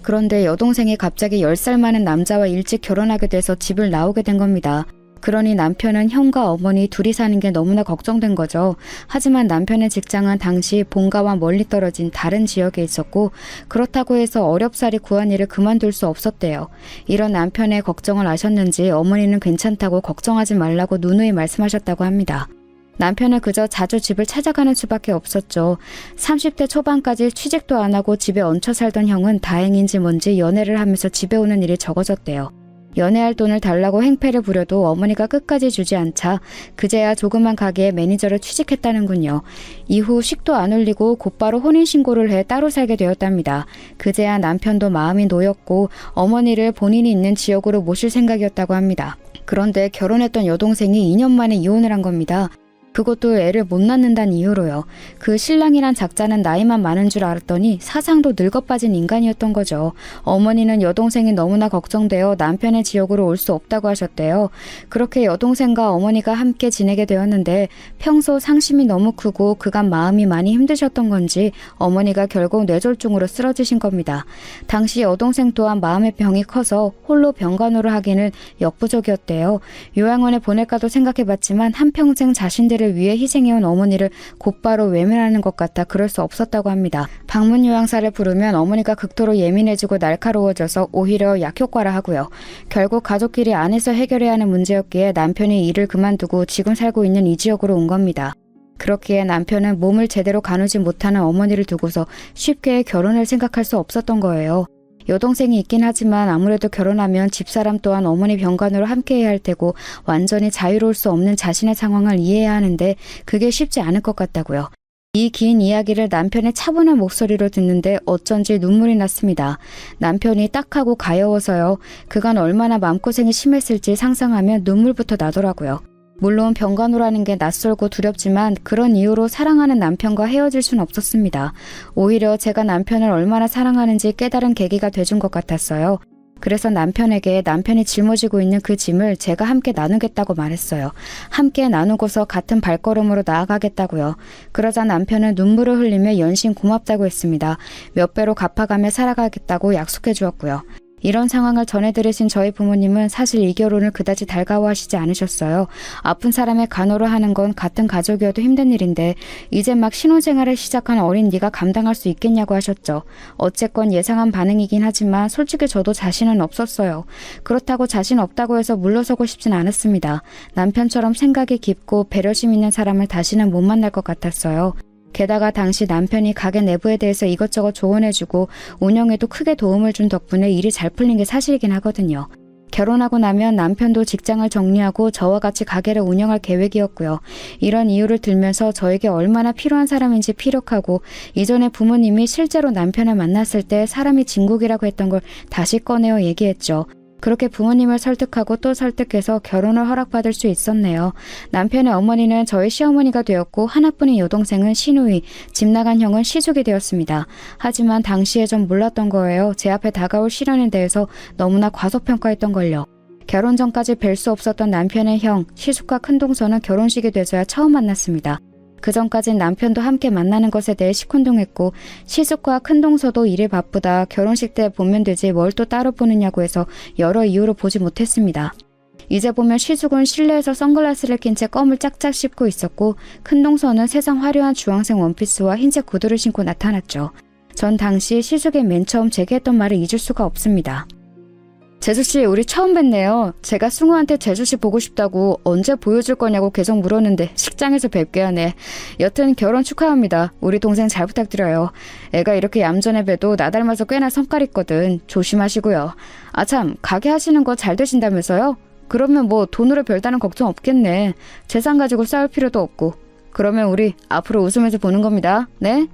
그런데 여동생이 갑자기 10살 많은 남자와 일찍 결혼하게 돼서 집을 나오게 된 겁니다. 그러니 남편은 형과 어머니 둘이 사는 게 너무나 걱정된 거죠. 하지만 남편의 직장은 당시 본가와 멀리 떨어진 다른 지역에 있었고 그렇다고 해서 어렵사리 구한 일을 그만둘 수 없었대요. 이런 남편의 걱정을 아셨는지 어머니는 괜찮다고 걱정하지 말라고 누누이 말씀하셨다고 합니다. 남편은 그저 자주 집을 찾아가는 수밖에 없었죠. 30대 초반까지 취직도 안 하고 집에 얹혀 살던 형은 다행인지 뭔지 연애를 하면서 집에 오는 일이 적어졌대요. 연애할 돈을 달라고 행패를 부려도 어머니가 끝까지 주지 않자 그제야 조그만 가게에 매니저를 취직했다는군요. 이후 식도 안 올리고 곧바로 혼인신고를 해 따로 살게 되었답니다. 그제야 남편도 마음이 놓였고 어머니를 본인이 있는 지역으로 모실 생각이었다고 합니다. 그런데 결혼했던 여동생이 2년 만에 이혼을 한 겁니다. 그것도 애를 못 낳는다는 이유로요. 그 신랑이란 작자는 나이만 많은 줄 알았더니 사상도 늙어빠진 인간이었던 거죠. 어머니는 여동생이 너무나 걱정되어 남편의 지역으로 올 수 없다고 하셨대요. 그렇게 여동생과 어머니가 함께 지내게 되었는데 평소 상심이 너무 크고 그간 마음이 많이 힘드셨던 건지 어머니가 결국 뇌졸중으로 쓰러지신 겁니다. 당시 여동생 또한 마음의 병이 커서 홀로 병간호를 하기는 역부족이었대요. 요양원에 보낼까도 생각해봤지만 한평생 자신들을 위해 희생해온 어머니를 곧바로 외면하는 것 같아 그럴 수 없었다고 합니다. 방문 요양사를 부르면 어머니가 극도로 예민해지고 날카로워져서 오히려 약효과라 하고요. 결국 가족끼리 안에서 해결해야 하는 문제였기에 남편이 일을 그만두고 지금 살고 있는 이 지역으로 온 겁니다. 그렇기에 남편은 몸을 제대로 가누지 못하는 어머니를 두고서 쉽게 결혼을 생각할 수 없었던 거예요. 여동생이 있긴 하지만 아무래도 결혼하면 집사람 또한 어머니 병간호를 함께해야 할 테고 완전히 자유로울 수 없는 자신의 상황을 이해해야 하는데 그게 쉽지 않을 것 같다고요. 이 긴 이야기를 남편의 차분한 목소리로 듣는데 어쩐지 눈물이 났습니다. 남편이 딱하고 가여워서요. 그간 얼마나 마음고생이 심했을지 상상하면 눈물부터 나더라고요. 물론 병간호라는 게 낯설고 두렵지만 그런 이유로 사랑하는 남편과 헤어질 순 없었습니다. 오히려 제가 남편을 얼마나 사랑하는지 깨달은 계기가 돼준 것 같았어요. 그래서 남편에게 남편이 짊어지고 있는 그 짐을 제가 함께 나누겠다고 말했어요. 함께 나누고서 같은 발걸음으로 나아가겠다고요. 그러자 남편은 눈물을 흘리며 연신 고맙다고 했습니다. 몇 배로 갚아가며 살아가겠다고 약속해 주었고요. 이런 상황을 전해들으신 저희 부모님은 사실 이 결혼을 그다지 달가워하시지 않으셨어요. 아픈 사람의 간호를 하는 건 같은 가족이어도 힘든 일인데 이제 막 신혼생활을 시작한 어린 네가 감당할 수 있겠냐고 하셨죠. 어쨌건 예상한 반응이긴 하지만 솔직히 저도 자신은 없었어요. 그렇다고 자신 없다고 해서 물러서고 싶진 않았습니다. 남편처럼 생각이 깊고 배려심 있는 사람을 다시는 못 만날 것 같았어요. 게다가 당시 남편이 가게 내부에 대해서 이것저것 조언해주고 운영에도 크게 도움을 준 덕분에 일이 잘 풀린 게 사실이긴 하거든요. 결혼하고 나면 남편도 직장을 정리하고 저와 같이 가게를 운영할 계획이었고요. 이런 이유를 들면서 저에게 얼마나 필요한 사람인지 피력하고 이전에 부모님이 실제로 남편을 만났을 때 사람이 진국이라고 했던 걸 다시 꺼내어 얘기했죠. 그렇게 부모님을 설득하고 또 설득해서 결혼을 허락받을 수 있었네요. 남편의 어머니는 저희 시어머니가 되었고 하나뿐인 여동생은 시누이, 집 나간 형은 시숙이 되었습니다. 하지만 당시에 전 몰랐던 거예요. 제 앞에 다가올 시련에 대해서 너무나 과소평가했던 걸요. 결혼 전까지 뵐 수 없었던 남편의 형, 시숙과 큰동서는 결혼식이 돼서야 처음 만났습니다. 그 전까진 남편도 함께 만나는 것에 대해 시큰둥했고 시숙과 큰동서도 일이 바쁘다 결혼식 때 보면 되지 뭘 또 따로 보느냐고 해서 여러 이유로 보지 못했습니다. 이제 보면 시숙은 실내에서 선글라스를 낀 채 껌을 짝짝 씹고 있었고 큰동서는 세상 화려한 주황색 원피스와 흰색 구두를 신고 나타났죠. 전 당시 시숙의 맨 처음 제게 했던 말을 잊을 수가 없습니다. 재수씨 우리 처음 뵀네요. 제가 승우한테 재수씨 보고 싶다고 언제 보여줄 거냐고 계속 물었는데 식장에서 뵙게 하네. 여튼 결혼 축하합니다. 우리 동생 잘 부탁드려요. 애가 이렇게 얌전해 봬도 나 닮아서 꽤나 성깔 있거든. 조심하시고요. 아참 가게 하시는 거 잘 되신다면서요? 그러면 뭐 돈으로 별다른 걱정 없겠네. 재산 가지고 싸울 필요도 없고. 그러면 우리 앞으로 웃으면서 보는 겁니다. 네?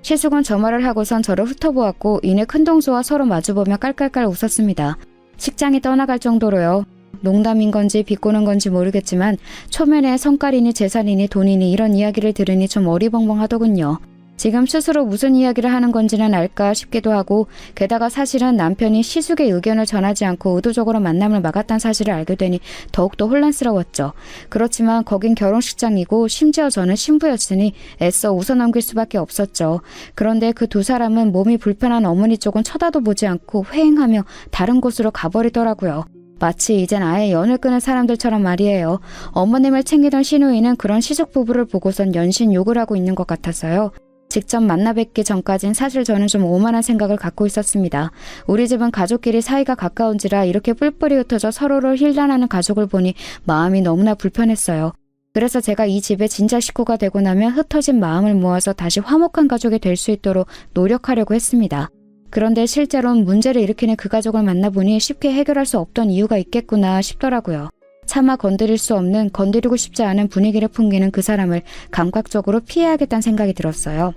시숙은 저 말을 하고선 저를 훑어보았고 이내 큰동서와 서로 마주보며 깔깔깔 웃었습니다. 식장이 떠나갈 정도로요. 농담인 건지 비꼬는 건지 모르겠지만 초면에 성깔이니 재산이니 돈이니 이런 이야기를 들으니 좀 어리벙벙하더군요. 지금 스스로 무슨 이야기를 하는 건지는 알까 싶기도 하고 게다가 사실은 남편이 시숙의 의견을 전하지 않고 의도적으로 만남을 막았다는 사실을 알게 되니 더욱더 혼란스러웠죠. 그렇지만 거긴 결혼식장이고 심지어 저는 신부였으니 애써 웃어넘길 수밖에 없었죠. 그런데 그 두 사람은 몸이 불편한 어머니 쪽은 쳐다도 보지 않고 회행하며 다른 곳으로 가버리더라고요. 마치 이젠 아예 연을 끊은 사람들처럼 말이에요. 어머님을 챙기던 시누이는 그런 시숙 부부를 보고선 연신 욕을 하고 있는 것 같아서요. 직접 만나 뵙기 전까진 사실 저는 좀 오만한 생각을 갖고 있었습니다. 우리 집은 가족끼리 사이가 가까운지라 이렇게 뿔뿔이 흩어져 서로를 힐난하는 가족을 보니 마음이 너무나 불편했어요. 그래서 제가 이 집의 진짜 식구가 되고 나면 흩어진 마음을 모아서 다시 화목한 가족이 될 수 있도록 노력하려고 했습니다. 그런데 실제로는 문제를 일으키는 그 가족을 만나보니 쉽게 해결할 수 없던 이유가 있겠구나 싶더라고요. 차마 건드릴 수 없는, 건드리고 싶지 않은 분위기를 풍기는 그 사람을 감각적으로 피해야겠다는 생각이 들었어요.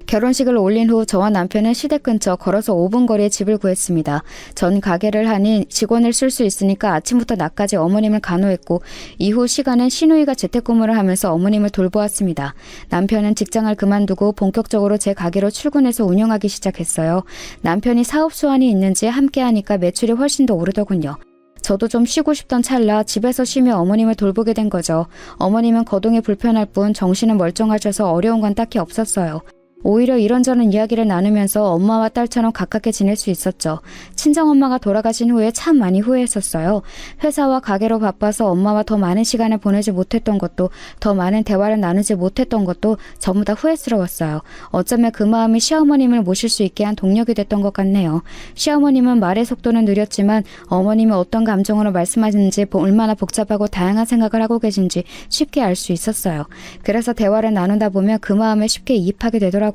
결혼식을 올린 후 저와 남편은 시댁 근처 걸어서 5분 거리에 집을 구했습니다. 전 가게를 하니 직원을 쓸 수 있으니까 아침부터 낮까지 어머님을 간호했고 이후 시간엔 시누이가 재택근무를 하면서 어머님을 돌보았습니다. 남편은 직장을 그만두고 본격적으로 제 가게로 출근해서 운영하기 시작했어요. 남편이 사업 수완이 있는지 함께 하니까 매출이 훨씬 더 오르더군요. 저도 좀 쉬고 싶던 찰나 집에서 쉬며 어머님을 돌보게 된 거죠. 어머님은 거동이 불편할 뿐 정신은 멀쩡하셔서 어려운 건 딱히 없었어요. 오히려 이런저런 이야기를 나누면서 엄마와 딸처럼 가깝게 지낼 수 있었죠. 친정엄마가 돌아가신 후에 참 많이 후회했었어요. 회사와 가게로 바빠서 엄마와 더 많은 시간을 보내지 못했던 것도, 더 많은 대화를 나누지 못했던 것도 전부 다 후회스러웠어요. 어쩌면 그 마음이 시어머님을 모실 수 있게 한 동력이 됐던 것 같네요. 시어머님은 말의 속도는 느렸지만 어머님은 어떤 감정으로 말씀하시는지, 얼마나 복잡하고 다양한 생각을 하고 계신지 쉽게 알 수 있었어요. 그래서 대화를 나누다 보면 그 마음에 쉽게 이입하게 되더라고요.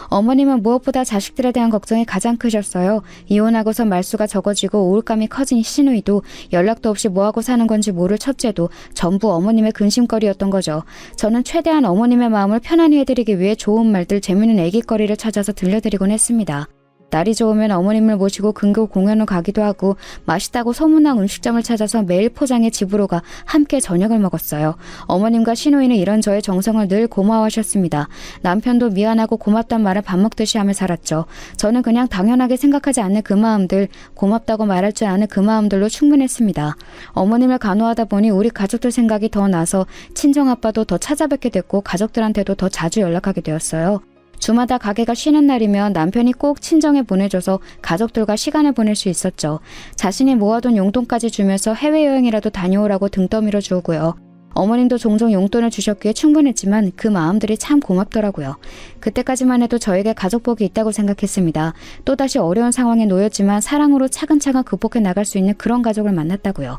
어머님은 무엇보다 자식들에 대한 걱정이 가장 크셨어요. 이혼하고서 말수가 적어지고 우울감이 커진 시누이도, 연락도 없이 뭐하고 사는 건지 모를 첫째도 전부 어머님의 근심거리였던 거죠. 저는 최대한 어머님의 마음을 편안히 해드리기 위해 좋은 말들, 재미있는 애기거리를 찾아서 들려드리곤 했습니다. 날이 좋으면 어머님을 모시고 근교 공연을 가기도 하고 맛있다고 소문난 음식점을 찾아서 매일 포장해 집으로 가 함께 저녁을 먹었어요. 어머님과 시누이는 이런 저의 정성을 늘 고마워하셨습니다. 남편도 미안하고 고맙단 말을 밥 먹듯이 하며 살았죠. 저는 그냥 당연하게 생각하지 않는 그 마음들, 고맙다고 말할 줄 아는 그 마음들로 충분했습니다. 어머님을 간호하다 보니 우리 가족들 생각이 더 나서 친정아빠도 더 찾아뵙게 됐고 가족들한테도 더 자주 연락하게 되었어요. 주마다 가게가 쉬는 날이면 남편이 꼭 친정에 보내줘서 가족들과 시간을 보낼 수 있었죠. 자신이 모아둔 용돈까지 주면서 해외여행이라도 다녀오라고 등 떠밀어 주고요. 어머님도 종종 용돈을 주셨기에 충분했지만 그 마음들이 참 고맙더라고요. 그때까지만 해도 저에게 가족복이 있다고 생각했습니다. 또다시 어려운 상황에 놓였지만 사랑으로 차근차근 극복해 나갈 수 있는 그런 가족을 만났다고요.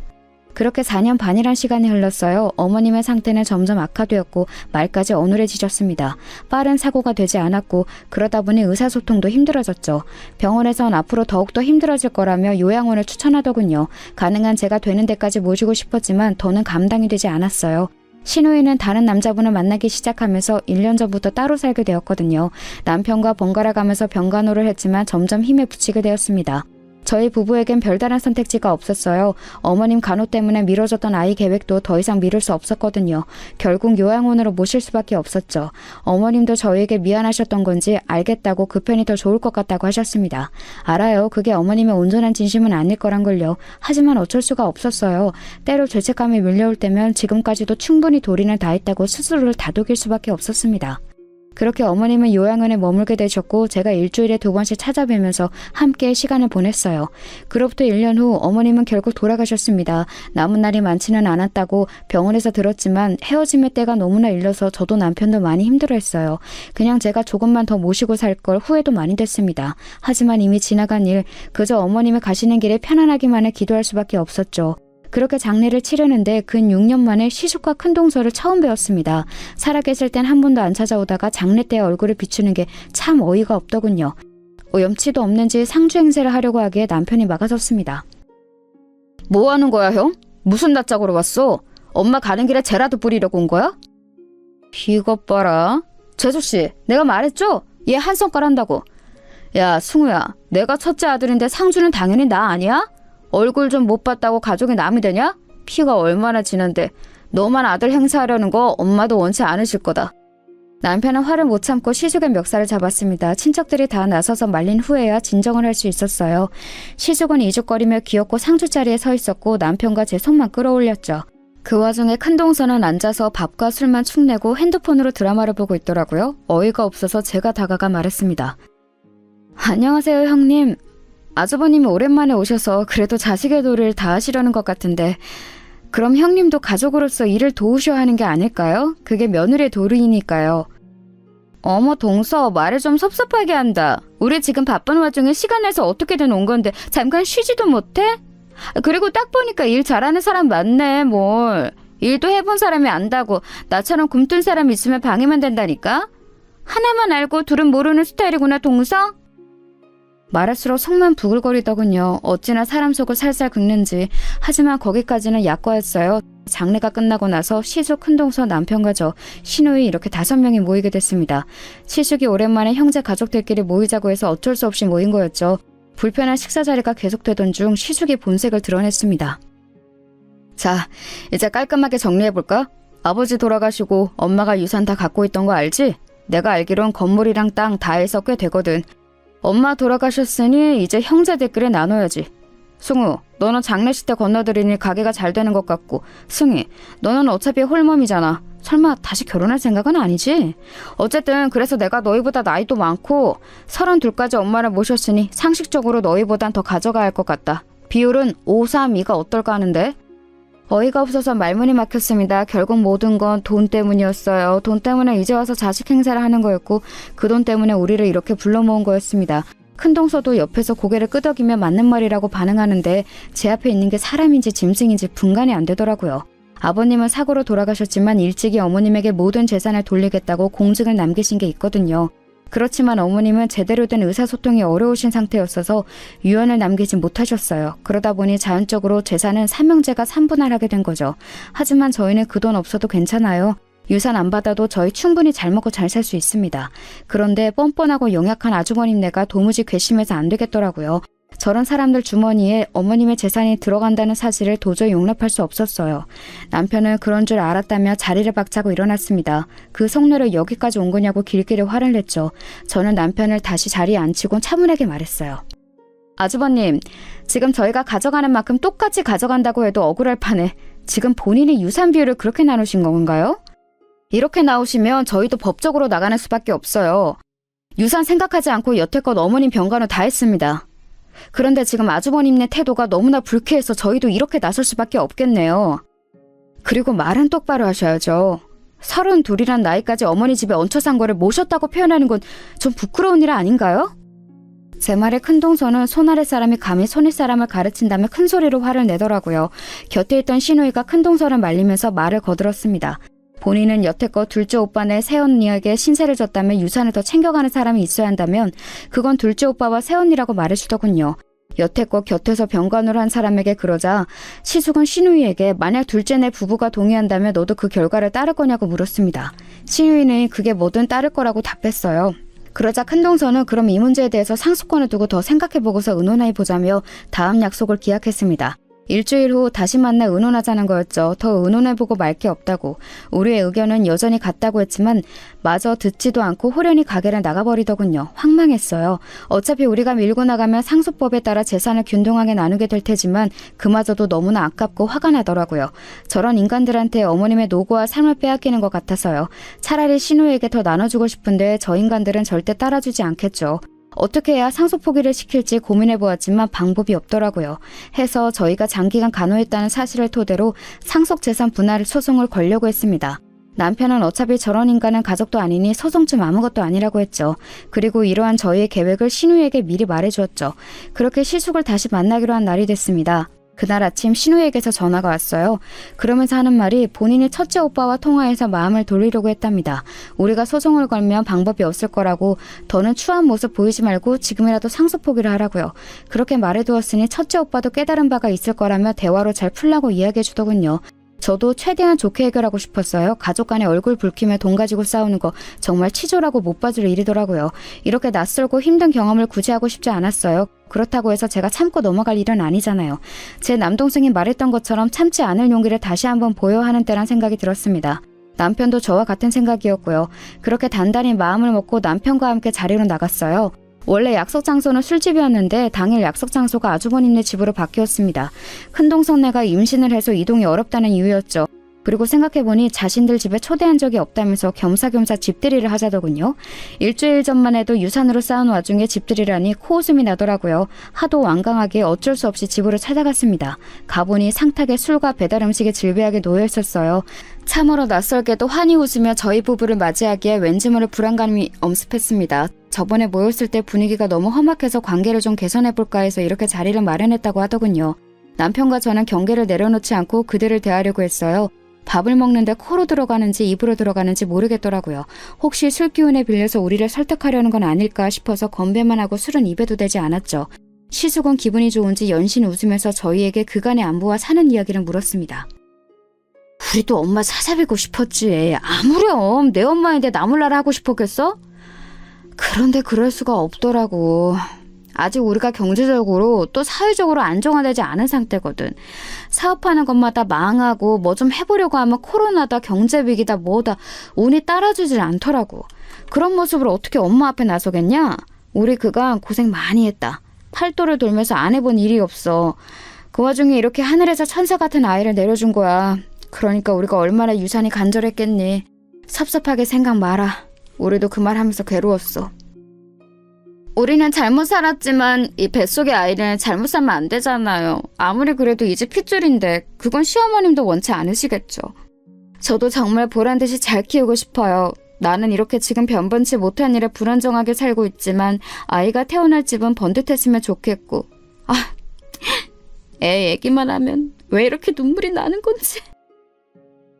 그렇게 4년 반이란 시간이 흘렀어요. 어머님의 상태는 점점 악화되었고 말까지 어눌해지셨습니다. 빠른 사고가 되지 않았고 그러다 보니 의사소통도 힘들어졌죠. 병원에선 앞으로 더욱더 힘들어질 거라며 요양원을 추천하더군요. 가능한 제가 되는 데까지 모시고 싶었지만 더는 감당이 되지 않았어요. 시누이는 다른 남자분을 만나기 시작하면서 1년 전부터 따로 살게 되었거든요. 남편과 번갈아 가면서 병간호를 했지만 점점 힘에 부치게 되었습니다. 저희 부부에겐 별다른 선택지가 없었어요. 어머님 간호 때문에 미뤄졌던 아이 계획도 더 이상 미룰 수 없었거든요. 결국 요양원으로 모실 수밖에 없었죠. 어머님도 저희에게 미안하셨던 건지 알겠다고 그 편이 더 좋을 것 같다고 하셨습니다. 알아요. 그게 어머님의 온전한 진심은 아닐 거란 걸요. 하지만 어쩔 수가 없었어요. 때로 죄책감이 밀려올 때면 지금까지도 충분히 도리는 다했다고 스스로를 다독일 수밖에 없었습니다. 그렇게 어머님은 요양원에 머물게 되셨고 제가 일주일에 2번씩 찾아뵈면서 함께 시간을 보냈어요. 그로부터 1년 후 어머님은 결국 돌아가셨습니다. 남은 날이 많지는 않았다고 병원에서 들었지만 헤어짐의 때가 너무나 일러서 저도 남편도 많이 힘들어했어요. 그냥 제가 조금만 더 모시고 살 걸 후회도 많이 됐습니다. 하지만 이미 지나간 일, 그저 어머님이 가시는 길에 편안하기만을 기도할 수밖에 없었죠. 그렇게 장례를 치르는데 근 6년 만에 시숙과 큰동서를 처음 뵈었습니다. 살아계실 땐 한 번도 안 찾아오다가 장례 때 얼굴을 비추는 게 참 어이가 없더군요. 염치도 없는지 상주 행세를 하려고 하기에 남편이 막아섰습니다. 뭐 하는 거야 형? 무슨 낯짝으로 왔어? 엄마 가는 길에 쟤라도 뿌리려고 온 거야? 이것 봐라. 재수씨, 내가 말했죠? 얘 한성깔 한다고. 야 승우야, 내가 첫째 아들인데 상주는 당연히 나 아니야? 얼굴 좀 못 봤다고 가족이 남이 되냐? 피가 얼마나 진한데 너만 아들 행사하려는 거 엄마도 원치 않으실 거다. 남편은 화를 못 참고 시숙의 멱살을 잡았습니다. 친척들이 다 나서서 말린 후에야 진정을 할 수 있었어요. 시숙은 이죽거리며 귀엽고 상주 자리에 서 있었고 남편과 제 손만 끌어올렸죠. 그 와중에 큰동서는 앉아서 밥과 술만 축내고 핸드폰으로 드라마를 보고 있더라고요. 어이가 없어서 제가 다가가 말했습니다. 안녕하세요 형님. 아주버님이 오랜만에 오셔서 그래도 자식의 도를 다 하시려는 것 같은데 그럼 형님도 가족으로서 일을 도우셔야 하는 게 아닐까요? 그게 며느리의 도리니까요. 어머 동서, 말을 좀 섭섭하게 한다. 우리 지금 바쁜 와중에 시간 내서 어떻게든 온 건데 잠깐 쉬지도 못해? 그리고 딱 보니까 일 잘하는 사람 많네 뭘. 일도 해본 사람이 안다고. 나처럼 굼뜬 사람 있으면 방해만 된다니까? 하나만 알고 둘은 모르는 스타일이구나 동서? 말할수록 속만 부글거리더군요. 어찌나 사람 속을 살살 긁는지. 하지만 거기까지는 약과였어요. 장례가 끝나고 나서 시숙, 큰동서, 남편과 저, 신우이 이렇게 5명이 모이게 됐습니다. 시숙이 오랜만에 형제 가족들끼리 모이자고 해서 어쩔 수 없이 모인 거였죠. 불편한 식사 자리가 계속되던 중 시숙이 본색을 드러냈습니다. 자, 이제 깔끔하게 정리해볼까? 아버지 돌아가시고 엄마가 유산 다 갖고 있던 거 알지? 내가 알기론 건물이랑 땅 다 해서 꽤 되거든. 엄마 돌아가셨으니 이제 형제들끼리 나눠야지. 승우, 너는 장례식 때 건너들이니 가게가 잘 되는 것 같고, 승희, 너는 어차피 홀몸이잖아. 설마 다시 결혼할 생각은 아니지? 어쨌든 그래서 내가 너희보다 나이도 많고 32까지 엄마를 모셨으니 상식적으로 너희보단 더 가져가야 할 것 같다. 비율은 5-3-2가 어떨까 하는데? 어이가 없어서 말문이 막혔습니다. 결국 모든 건 돈 때문이었어요. 돈 때문에 이제 와서 자식 행사를 하는 거였고 그 돈 때문에 우리를 이렇게 불러 모은 거였습니다. 큰동서도 옆에서 고개를 끄덕이며 맞는 말이라고 반응하는데 제 앞에 있는 게 사람인지 짐승인지 분간이 안 되더라고요. 아버님은 사고로 돌아가셨지만 일찍이 어머님에게 모든 재산을 돌리겠다고 공증을 남기신 게 있거든요. 그렇지만 어머님은 제대로 된 의사소통이 어려우신 상태였어서 유언을 남기지 못하셨어요. 그러다 보니 자연적으로 재산은 삼형제가 3분할 하게 된 거죠. 하지만 저희는 그 돈 없어도 괜찮아요. 유산 안 받아도 저희 충분히 잘 먹고 잘 살 수 있습니다. 그런데 뻔뻔하고 영약한 아주버님네가 도무지 괘씸해서 안 되겠더라고요. 저런 사람들 주머니에 어머님의 재산이 들어간다는 사실을 도저히 용납할 수 없었어요. 남편은 그런 줄 알았다며 자리를 박차고 일어났습니다. 그 속내로 여기까지 온 거냐고 길길이 화를 냈죠. 저는 남편을 다시 자리에 앉히곤 차분하게 말했어요. 아주버님, 지금 저희가 가져가는 만큼 똑같이 가져간다고 해도 억울할 판에 지금 본인이 유산 비율을 그렇게 나누신 건가요? 이렇게 나오시면 저희도 법적으로 나가는 수밖에 없어요. 유산 생각하지 않고 여태껏 어머님 병간호 다 했습니다. 그런데 지금 아주버님네 태도가 너무나 불쾌해서 저희도 이렇게 나설 수밖에 없겠네요. 그리고 말은 똑바로 하셔야죠. 32이란 나이까지 어머니 집에 얹혀 산 거를 모셨다고 표현하는 건 좀 부끄러운 일 아닌가요? 제 말에 큰동서는 손아래 사람이 감히 손윗 사람을 가르친다며 큰 소리로 화를 내더라고요. 곁에 있던 신우이가 큰동서를 말리면서 말을 거들었습니다. 본인은 여태껏 둘째 오빠네 새언니에게 신세를 졌다며 유산을 더 챙겨가는 사람이 있어야 한다면 그건 둘째 오빠와 새언니라고 말해주더군요. 여태껏 곁에서 병간호를 한 사람에게 그러자 시숙은 신우이에게 만약 둘째네 부부가 동의한다면 너도 그 결과를 따를 거냐고 물었습니다. 신우이는 그게 뭐든 따를 거라고 답했어요. 그러자 큰동서는 그럼 이 문제에 대해서 상수권을 두고 더 생각해보고서 의논해보자며 다음 약속을 기약했습니다. 일주일 후 다시 만나 의논하자는 거였죠. 더 의논해보고 말 게 없다고. 우리의 의견은 여전히 같다고 했지만 마저 듣지도 않고 호련히 가게를 나가버리더군요. 황망했어요. 어차피 우리가 밀고 나가면 상속법에 따라 재산을 균등하게 나누게 될 테지만 그마저도 너무나 아깝고 화가 나더라고요. 저런 인간들한테 어머님의 노고와 삶을 빼앗기는 것 같아서요. 차라리 신우에게 더 나눠주고 싶은데 저 인간들은 절대 따라주지 않겠죠. 어떻게 해야 상속 포기를 시킬지 고민해보았지만 방법이 없더라고요. 해서 저희가 장기간 간호했다는 사실을 토대로 상속 재산 분할 소송을 걸려고 했습니다. 남편은 어차피 저런 인간은 가족도 아니니 소송쯤 아무것도 아니라고 했죠. 그리고 이러한 저희의 계획을 신우에게 미리 말해주었죠. 그렇게 시숙을 다시 만나기로 한 날이 됐습니다. 그날 아침 신우에게서 전화가 왔어요. 그러면서 하는 말이 본인이 첫째 오빠와 통화해서 마음을 돌리려고 했답니다. 우리가 소송을 걸면 방법이 없을 거라고 더는 추한 모습 보이지 말고 지금이라도 상속 포기를 하라고요. 그렇게 말해두었으니 첫째 오빠도 깨달은 바가 있을 거라며 대화로 잘 풀라고 이야기해 주더군요. 저도 최대한 좋게 해결하고 싶었어요. 가족 간에 얼굴 붉히며 돈 가지고 싸우는 거 정말 치졸하고 못 봐줄 일이더라고요. 이렇게 낯설고 힘든 경험을 굳이 하고 싶지 않았어요. 그렇다고 해서 제가 참고 넘어갈 일은 아니잖아요. 제 남동생이 말했던 것처럼 참지 않을 용기를 다시 한번 보여야 하는 때란 생각이 들었습니다. 남편도 저와 같은 생각이었고요. 그렇게 단단히 마음을 먹고 남편과 함께 자리로 나갔어요. 원래 약속 장소는 술집이었는데 당일 약속 장소가 아주버님네 집으로 바뀌었습니다. 큰동생네가 임신을 해서 이동이 어렵다는 이유였죠. 그리고 생각해보니 자신들 집에 초대한 적이 없다면서 겸사겸사 집들이를 하자더군요. 일주일 전만 해도 유산으로 싸운 와중에 집들이라니 코웃음이 나더라고요. 하도 완강하게 어쩔 수 없이 집으로 찾아갔습니다. 가보니 상탁에 술과 배달 음식이 질비하게 놓여있었어요. 참으로 낯설게도 환히 웃으며 저희 부부를 맞이하기에 왠지 모를 불안감이 엄습했습니다. 저번에 모였을 때 분위기가 너무 험악해서 관계를 좀 개선해볼까 해서 이렇게 자리를 마련했다고 하더군요. 남편과 저는 경계를 내려놓지 않고 그들을 대하려고 했어요. 밥을 먹는데 코로 들어가는지 입으로 들어가는지 모르겠더라고요. 혹시 술 기운에 빌려서 우리를 설득하려는 건 아닐까 싶어서 건배만 하고 술은 입에도 대지 않았죠. 시숙은 기분이 좋은지 연신 웃으면서 저희에게 그간의 안부와 사는 이야기를 물었습니다. 우리도 엄마 찾아뵈고 싶었지. 아무렴 내 엄마인데 나 몰라라 하고 싶었겠어? 그런데 그럴 수가 없더라고. 아직 우리가 경제적으로 또 사회적으로 안정화되지 않은 상태거든. 사업하는 것마다 망하고 뭐 좀 해보려고 하면 코로나다 경제위기다 뭐다 운이 따라주질 않더라고. 그런 모습으로 어떻게 엄마 앞에 나서겠냐? 우리 그간 고생 많이 했다. 팔도를 돌면서 안 해본 일이 없어. 그 와중에 이렇게 하늘에서 천사 같은 아이를 내려준 거야. 그러니까 우리가 얼마나 유산이 간절했겠니. 섭섭하게 생각 마라. 우리도 그 말 하면서 괴로웠어. 우리는 잘못 살았지만 이 뱃속의 아이는 잘못 살면 안 되잖아요. 아무리 그래도 이 집 핏줄인데 그건 시어머님도 원치 않으시겠죠. 저도 정말 보란듯이 잘 키우고 싶어요. 나는 이렇게 지금 변변치 못한 일에 불안정하게 살고 있지만 아이가 태어날 집은 번듯했으면 좋겠고. 애 얘기만 하면 왜 이렇게 눈물이 나는 건지.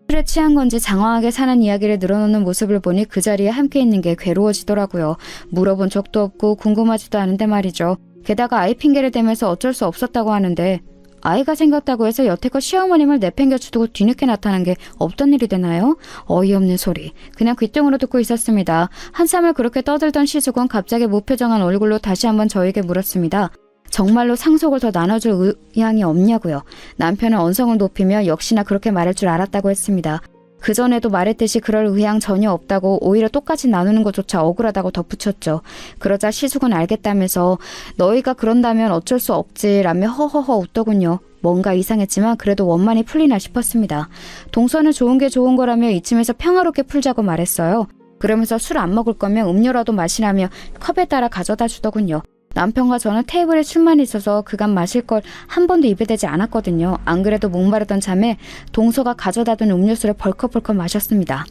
술에 취한 건지 장황하게 사는 이야기를 늘어놓는 모습을 보니 그 자리에 함께 있는 게 괴로워지더라고요. 물어본 적도 없고 궁금하지도 않은데 말이죠. 게다가 아이 핑계를 대면서 어쩔 수 없었다고 하는데 아이가 생겼다고 해서 여태껏 시어머님을 내팽겨치두고 뒤늦게 나타난 게 없던 일이 되나요? 어이없는 소리. 그냥 귓등으로 듣고 있었습니다. 한참을 그렇게 떠들던 시숙은 갑자기 무표정한 얼굴로 다시 한번 저에게 물었습니다. 정말로 상속을 더 나눠줄 의향이 없냐고요. 남편은 언성을 높이며 역시나 그렇게 말할 줄 알았다고 했습니다. 그전에도 말했듯이 그럴 의향 전혀 없다고 오히려 똑같이 나누는 것조차 억울하다고 덧붙였죠. 그러자 시숙은 알겠다면서 너희가 그런다면 어쩔 수 없지라며 허허허 웃더군요. 뭔가 이상했지만 그래도 원만히 풀리나 싶었습니다. 동서는 좋은 게 좋은 거라며 이쯤에서 평화롭게 풀자고 말했어요. 그러면서 술 안 먹을 거면 음료라도 마시라며 컵에 따라 가져다 주더군요. 남편과 저는 테이블에 술만 있어서 그간 마실 걸 한 번도 입에 대지 않았거든요. 안 그래도 목마르던 참에 동서가 가져다 둔 음료수를 벌컥벌컥 마셨습니다.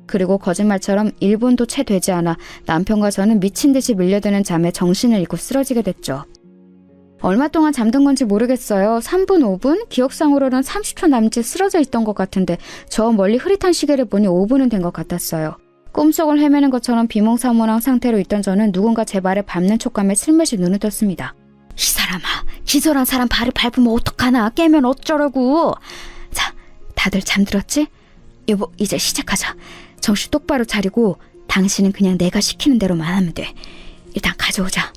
그리고 거짓말처럼 1분도 채 되지 않아 남편과 저는 미친 듯이 밀려드는 잠에 정신을 잃고 쓰러지게 됐죠. 얼마 동안 잠든 건지 모르겠어요. 3분, 5분? 기억상으로는 30초 남짓 쓰러져 있던 것 같은데 저 멀리 흐릿한 시계를 보니 5분은 된 것 같았어요. 꿈속을 헤매는 것처럼 비몽사몽한 상태로 있던 저는 누군가 제 발을 밟는 촉감에 슬며시 눈을 떴습니다. 이 사람아, 기절한 사람 발을 밟으면 어떡하나? 깨면 어쩌라고? 자, 다들 잠들었지? 여보, 이제 시작하자. 정신 똑바로 차리고 당신은 그냥 내가 시키는 대로만 하면 돼. 일단 가져오자.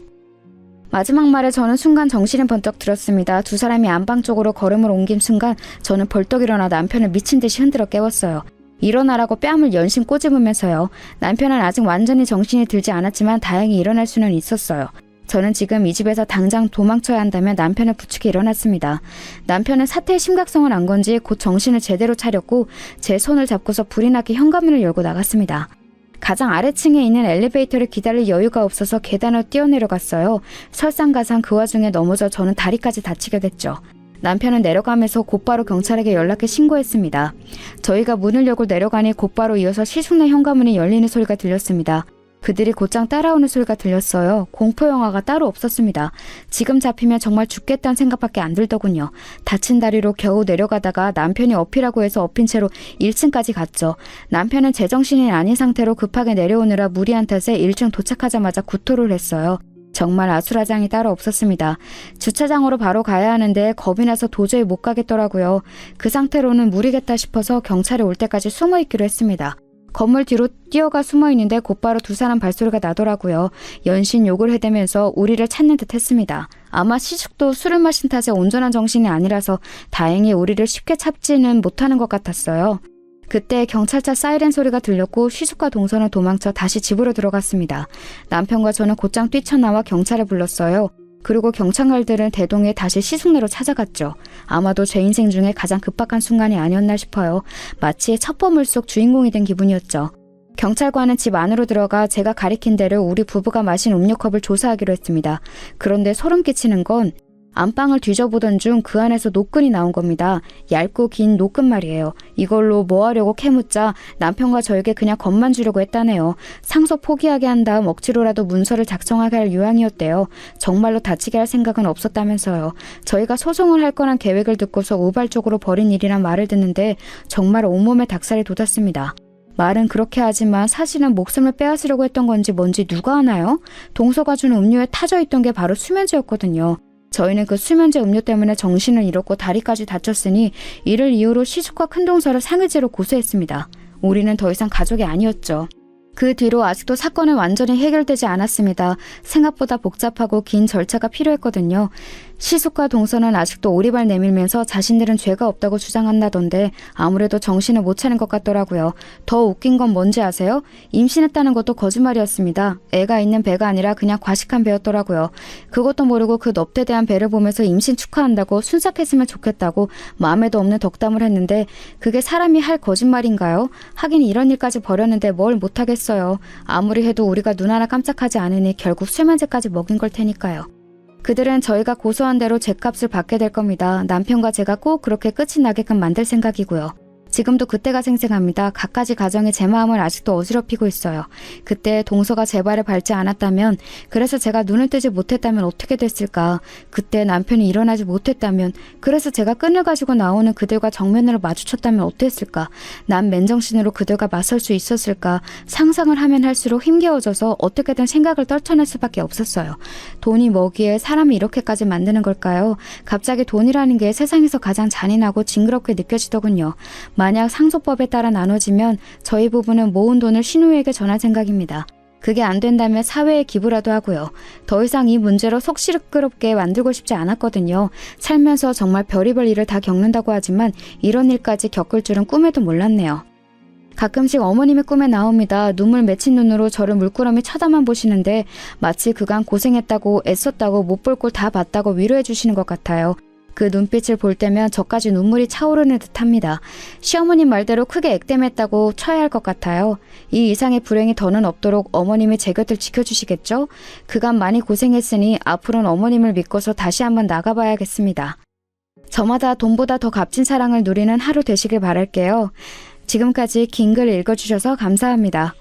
마지막 말에 저는 순간 정신이 번쩍 들었습니다. 두 사람이 안방 쪽으로 걸음을 옮긴 순간 저는 벌떡 일어나 남편을 미친 듯이 흔들어 깨웠어요. 일어나라고 뺨을 연신 꼬집으면서요. 남편은 아직 완전히 정신이 들지 않았지만 다행히 일어날 수는 있었어요. 저는 지금 이 집에서 당장 도망쳐야 한다며 남편을 부축해 일어났습니다. 남편은 사태의 심각성을 안 건지 곧 정신을 제대로 차렸고 제 손을 잡고서 불이 나게 현관문을 열고 나갔습니다. 가장 아래층에 있는 엘리베이터를 기다릴 여유가 없어서 계단을 뛰어내려갔어요. 설상가상 그 와중에 넘어져 저는 다리까지 다치게 됐죠. 남편은 내려가면서 곧바로 경찰에게 연락해 신고했습니다. 저희가 문을 열고 내려가니 곧바로 이어서 시숙네 현관문이 열리는 소리가 들렸습니다. 그들이 곧장 따라오는 소리가 들렸어요. 공포영화가 따로 없었습니다. 지금 잡히면 정말 죽겠다는 생각밖에 안 들더군요. 다친 다리로 겨우 내려가다가 남편이 어필하고 해서 엎인 채로 1층까지 갔죠. 남편은 제정신이 아닌 상태로 급하게 내려오느라 무리한 탓에 1층 도착하자마자 구토를 했어요. 정말 아수라장이 따로 없었습니다. 주차장으로 바로 가야 하는데 겁이 나서 도저히 못 가겠더라고요. 그 상태로는 무리겠다 싶어서 경찰이 올 때까지 숨어 있기로 했습니다. 건물 뒤로 뛰어가 숨어 있는데 곧바로 두 사람 발소리가 나더라고요. 연신 욕을 해대면서 우리를 찾는 듯 했습니다. 아마 시숙도 술을 마신 탓에 온전한 정신이 아니라서 다행히 우리를 쉽게 찾지는 못하는 것 같았어요. 그때 경찰차 사이렌 소리가 들렸고 시숙과 동서는 도망쳐 다시 집으로 들어갔습니다. 남편과 저는 곧장 뛰쳐나와 경찰을 불렀어요. 그리고 경찰관들은 대동에 다시 시숙네로 찾아갔죠. 아마도 제 인생 중에 가장 급박한 순간이 아니었나 싶어요. 마치 첩보물 속 주인공이 된 기분이었죠. 경찰관은 집 안으로 들어가 제가 가리킨 대로 우리 부부가 마신 음료컵을 조사하기로 했습니다. 그런데 소름 끼치는 건 안방을 뒤져보던 중 그 안에서 노끈이 나온 겁니다. 얇고 긴 노끈 말이에요. 이걸로 뭐 하려고 캐묻자 남편과 저에게 그냥 겁만 주려고 했다네요. 상속 포기하게 한 다음 억지로라도 문서를 작성하게 할 유황이었대요. 정말로 다치게 할 생각은 없었다면서요. 저희가 소송을 할 거란 계획을 듣고서 우발적으로 벌인 일이란 말을 듣는데 정말 온몸에 닭살이 돋았습니다. 말은 그렇게 하지만 사실은 목숨을 빼앗으려고 했던 건지 뭔지 누가 아나요? 동서가 준 음료에 타져 있던 게 바로 수면제였거든요. 저희는 그 수면제 음료 때문에 정신을 잃었고 다리까지 다쳤으니 이를 이유로 시숙과 큰동서를 상해죄로 고소했습니다. 우리는 더 이상 가족이 아니었죠. 그 뒤로 아직도 사건은 완전히 해결되지 않았습니다. 생각보다 복잡하고 긴 절차가 필요했거든요. 시숙과 동서는 아직도 오리발 내밀면서 자신들은 죄가 없다고 주장한다던데 아무래도 정신을 못 차린 것 같더라고요. 더 웃긴 건 뭔지 아세요? 임신했다는 것도 거짓말이었습니다. 애가 있는 배가 아니라 그냥 과식한 배였더라고요. 그것도 모르고 그 넙대대한 배를 보면서 임신 축하한다고 순삭했으면 좋겠다고 마음에도 없는 덕담을 했는데 그게 사람이 할 거짓말인가요? 하긴 이런 일까지 벌였는데 뭘 못하겠어요. 아무리 해도 우리가 눈 하나 깜짝하지 않으니 결국 수면제까지 먹인 걸 테니까요. 그들은 저희가 고소한 대로 죗값을 받게 될 겁니다. 남편과 제가 꼭 그렇게 끝이 나게끔 만들 생각이고요. 지금도 그때가 생생합니다. 갖가지 가정이 제 마음을 아직도 어지럽히고 있어요. 그때 동서가 제 발을 밟지 않았다면, 그래서 제가 눈을 뜨지 못했다면 어떻게 됐을까? 그때 남편이 일어나지 못했다면, 그래서 제가 끈을 가지고 나오는 그들과 정면으로 마주쳤다면 어땠을까? 난 맨정신으로 그들과 맞설 수 있었을까? 상상을 하면 할수록 힘겨워져서 어떻게든 생각을 떨쳐낼 수밖에 없었어요. 돈이 뭐기에 사람이 이렇게까지 만드는 걸까요? 갑자기 돈이라는 게 세상에서 가장 잔인하고 징그럽게 느껴지더군요. 만약 상속법에 따라 나눠지면 저희 부부는 모은 돈을 신우에게 전할 생각입니다. 그게 안 된다면 사회에 기부라도 하고요. 더 이상 이 문제로 속 시끄럽게 만들고 싶지 않았거든요. 살면서 정말 별의별 일을 다 겪는다고 하지만 이런 일까지 겪을 줄은 꿈에도 몰랐네요. 가끔씩 어머님의 꿈에 나옵니다. 눈물 맺힌 눈으로 저를 물끄러미 쳐다만 보시는데 마치 그간 고생했다고 애썼다고 못 볼 꼴 다 봤다고 위로해 주시는 것 같아요. 그 눈빛을 볼 때면 저까지 눈물이 차오르는 듯합니다. 시어머님 말대로 크게 액땜했다고 쳐야 할 것 같아요. 이 이상의 불행이 더는 없도록 어머님이 제 곁을 지켜주시겠죠? 그간 많이 고생했으니 앞으로는 어머님을 믿고서 다시 한번 나가봐야겠습니다. 저마다 돈보다 더 값진 사랑을 누리는 하루 되시길 바랄게요. 지금까지 긴 글 읽어주셔서 감사합니다.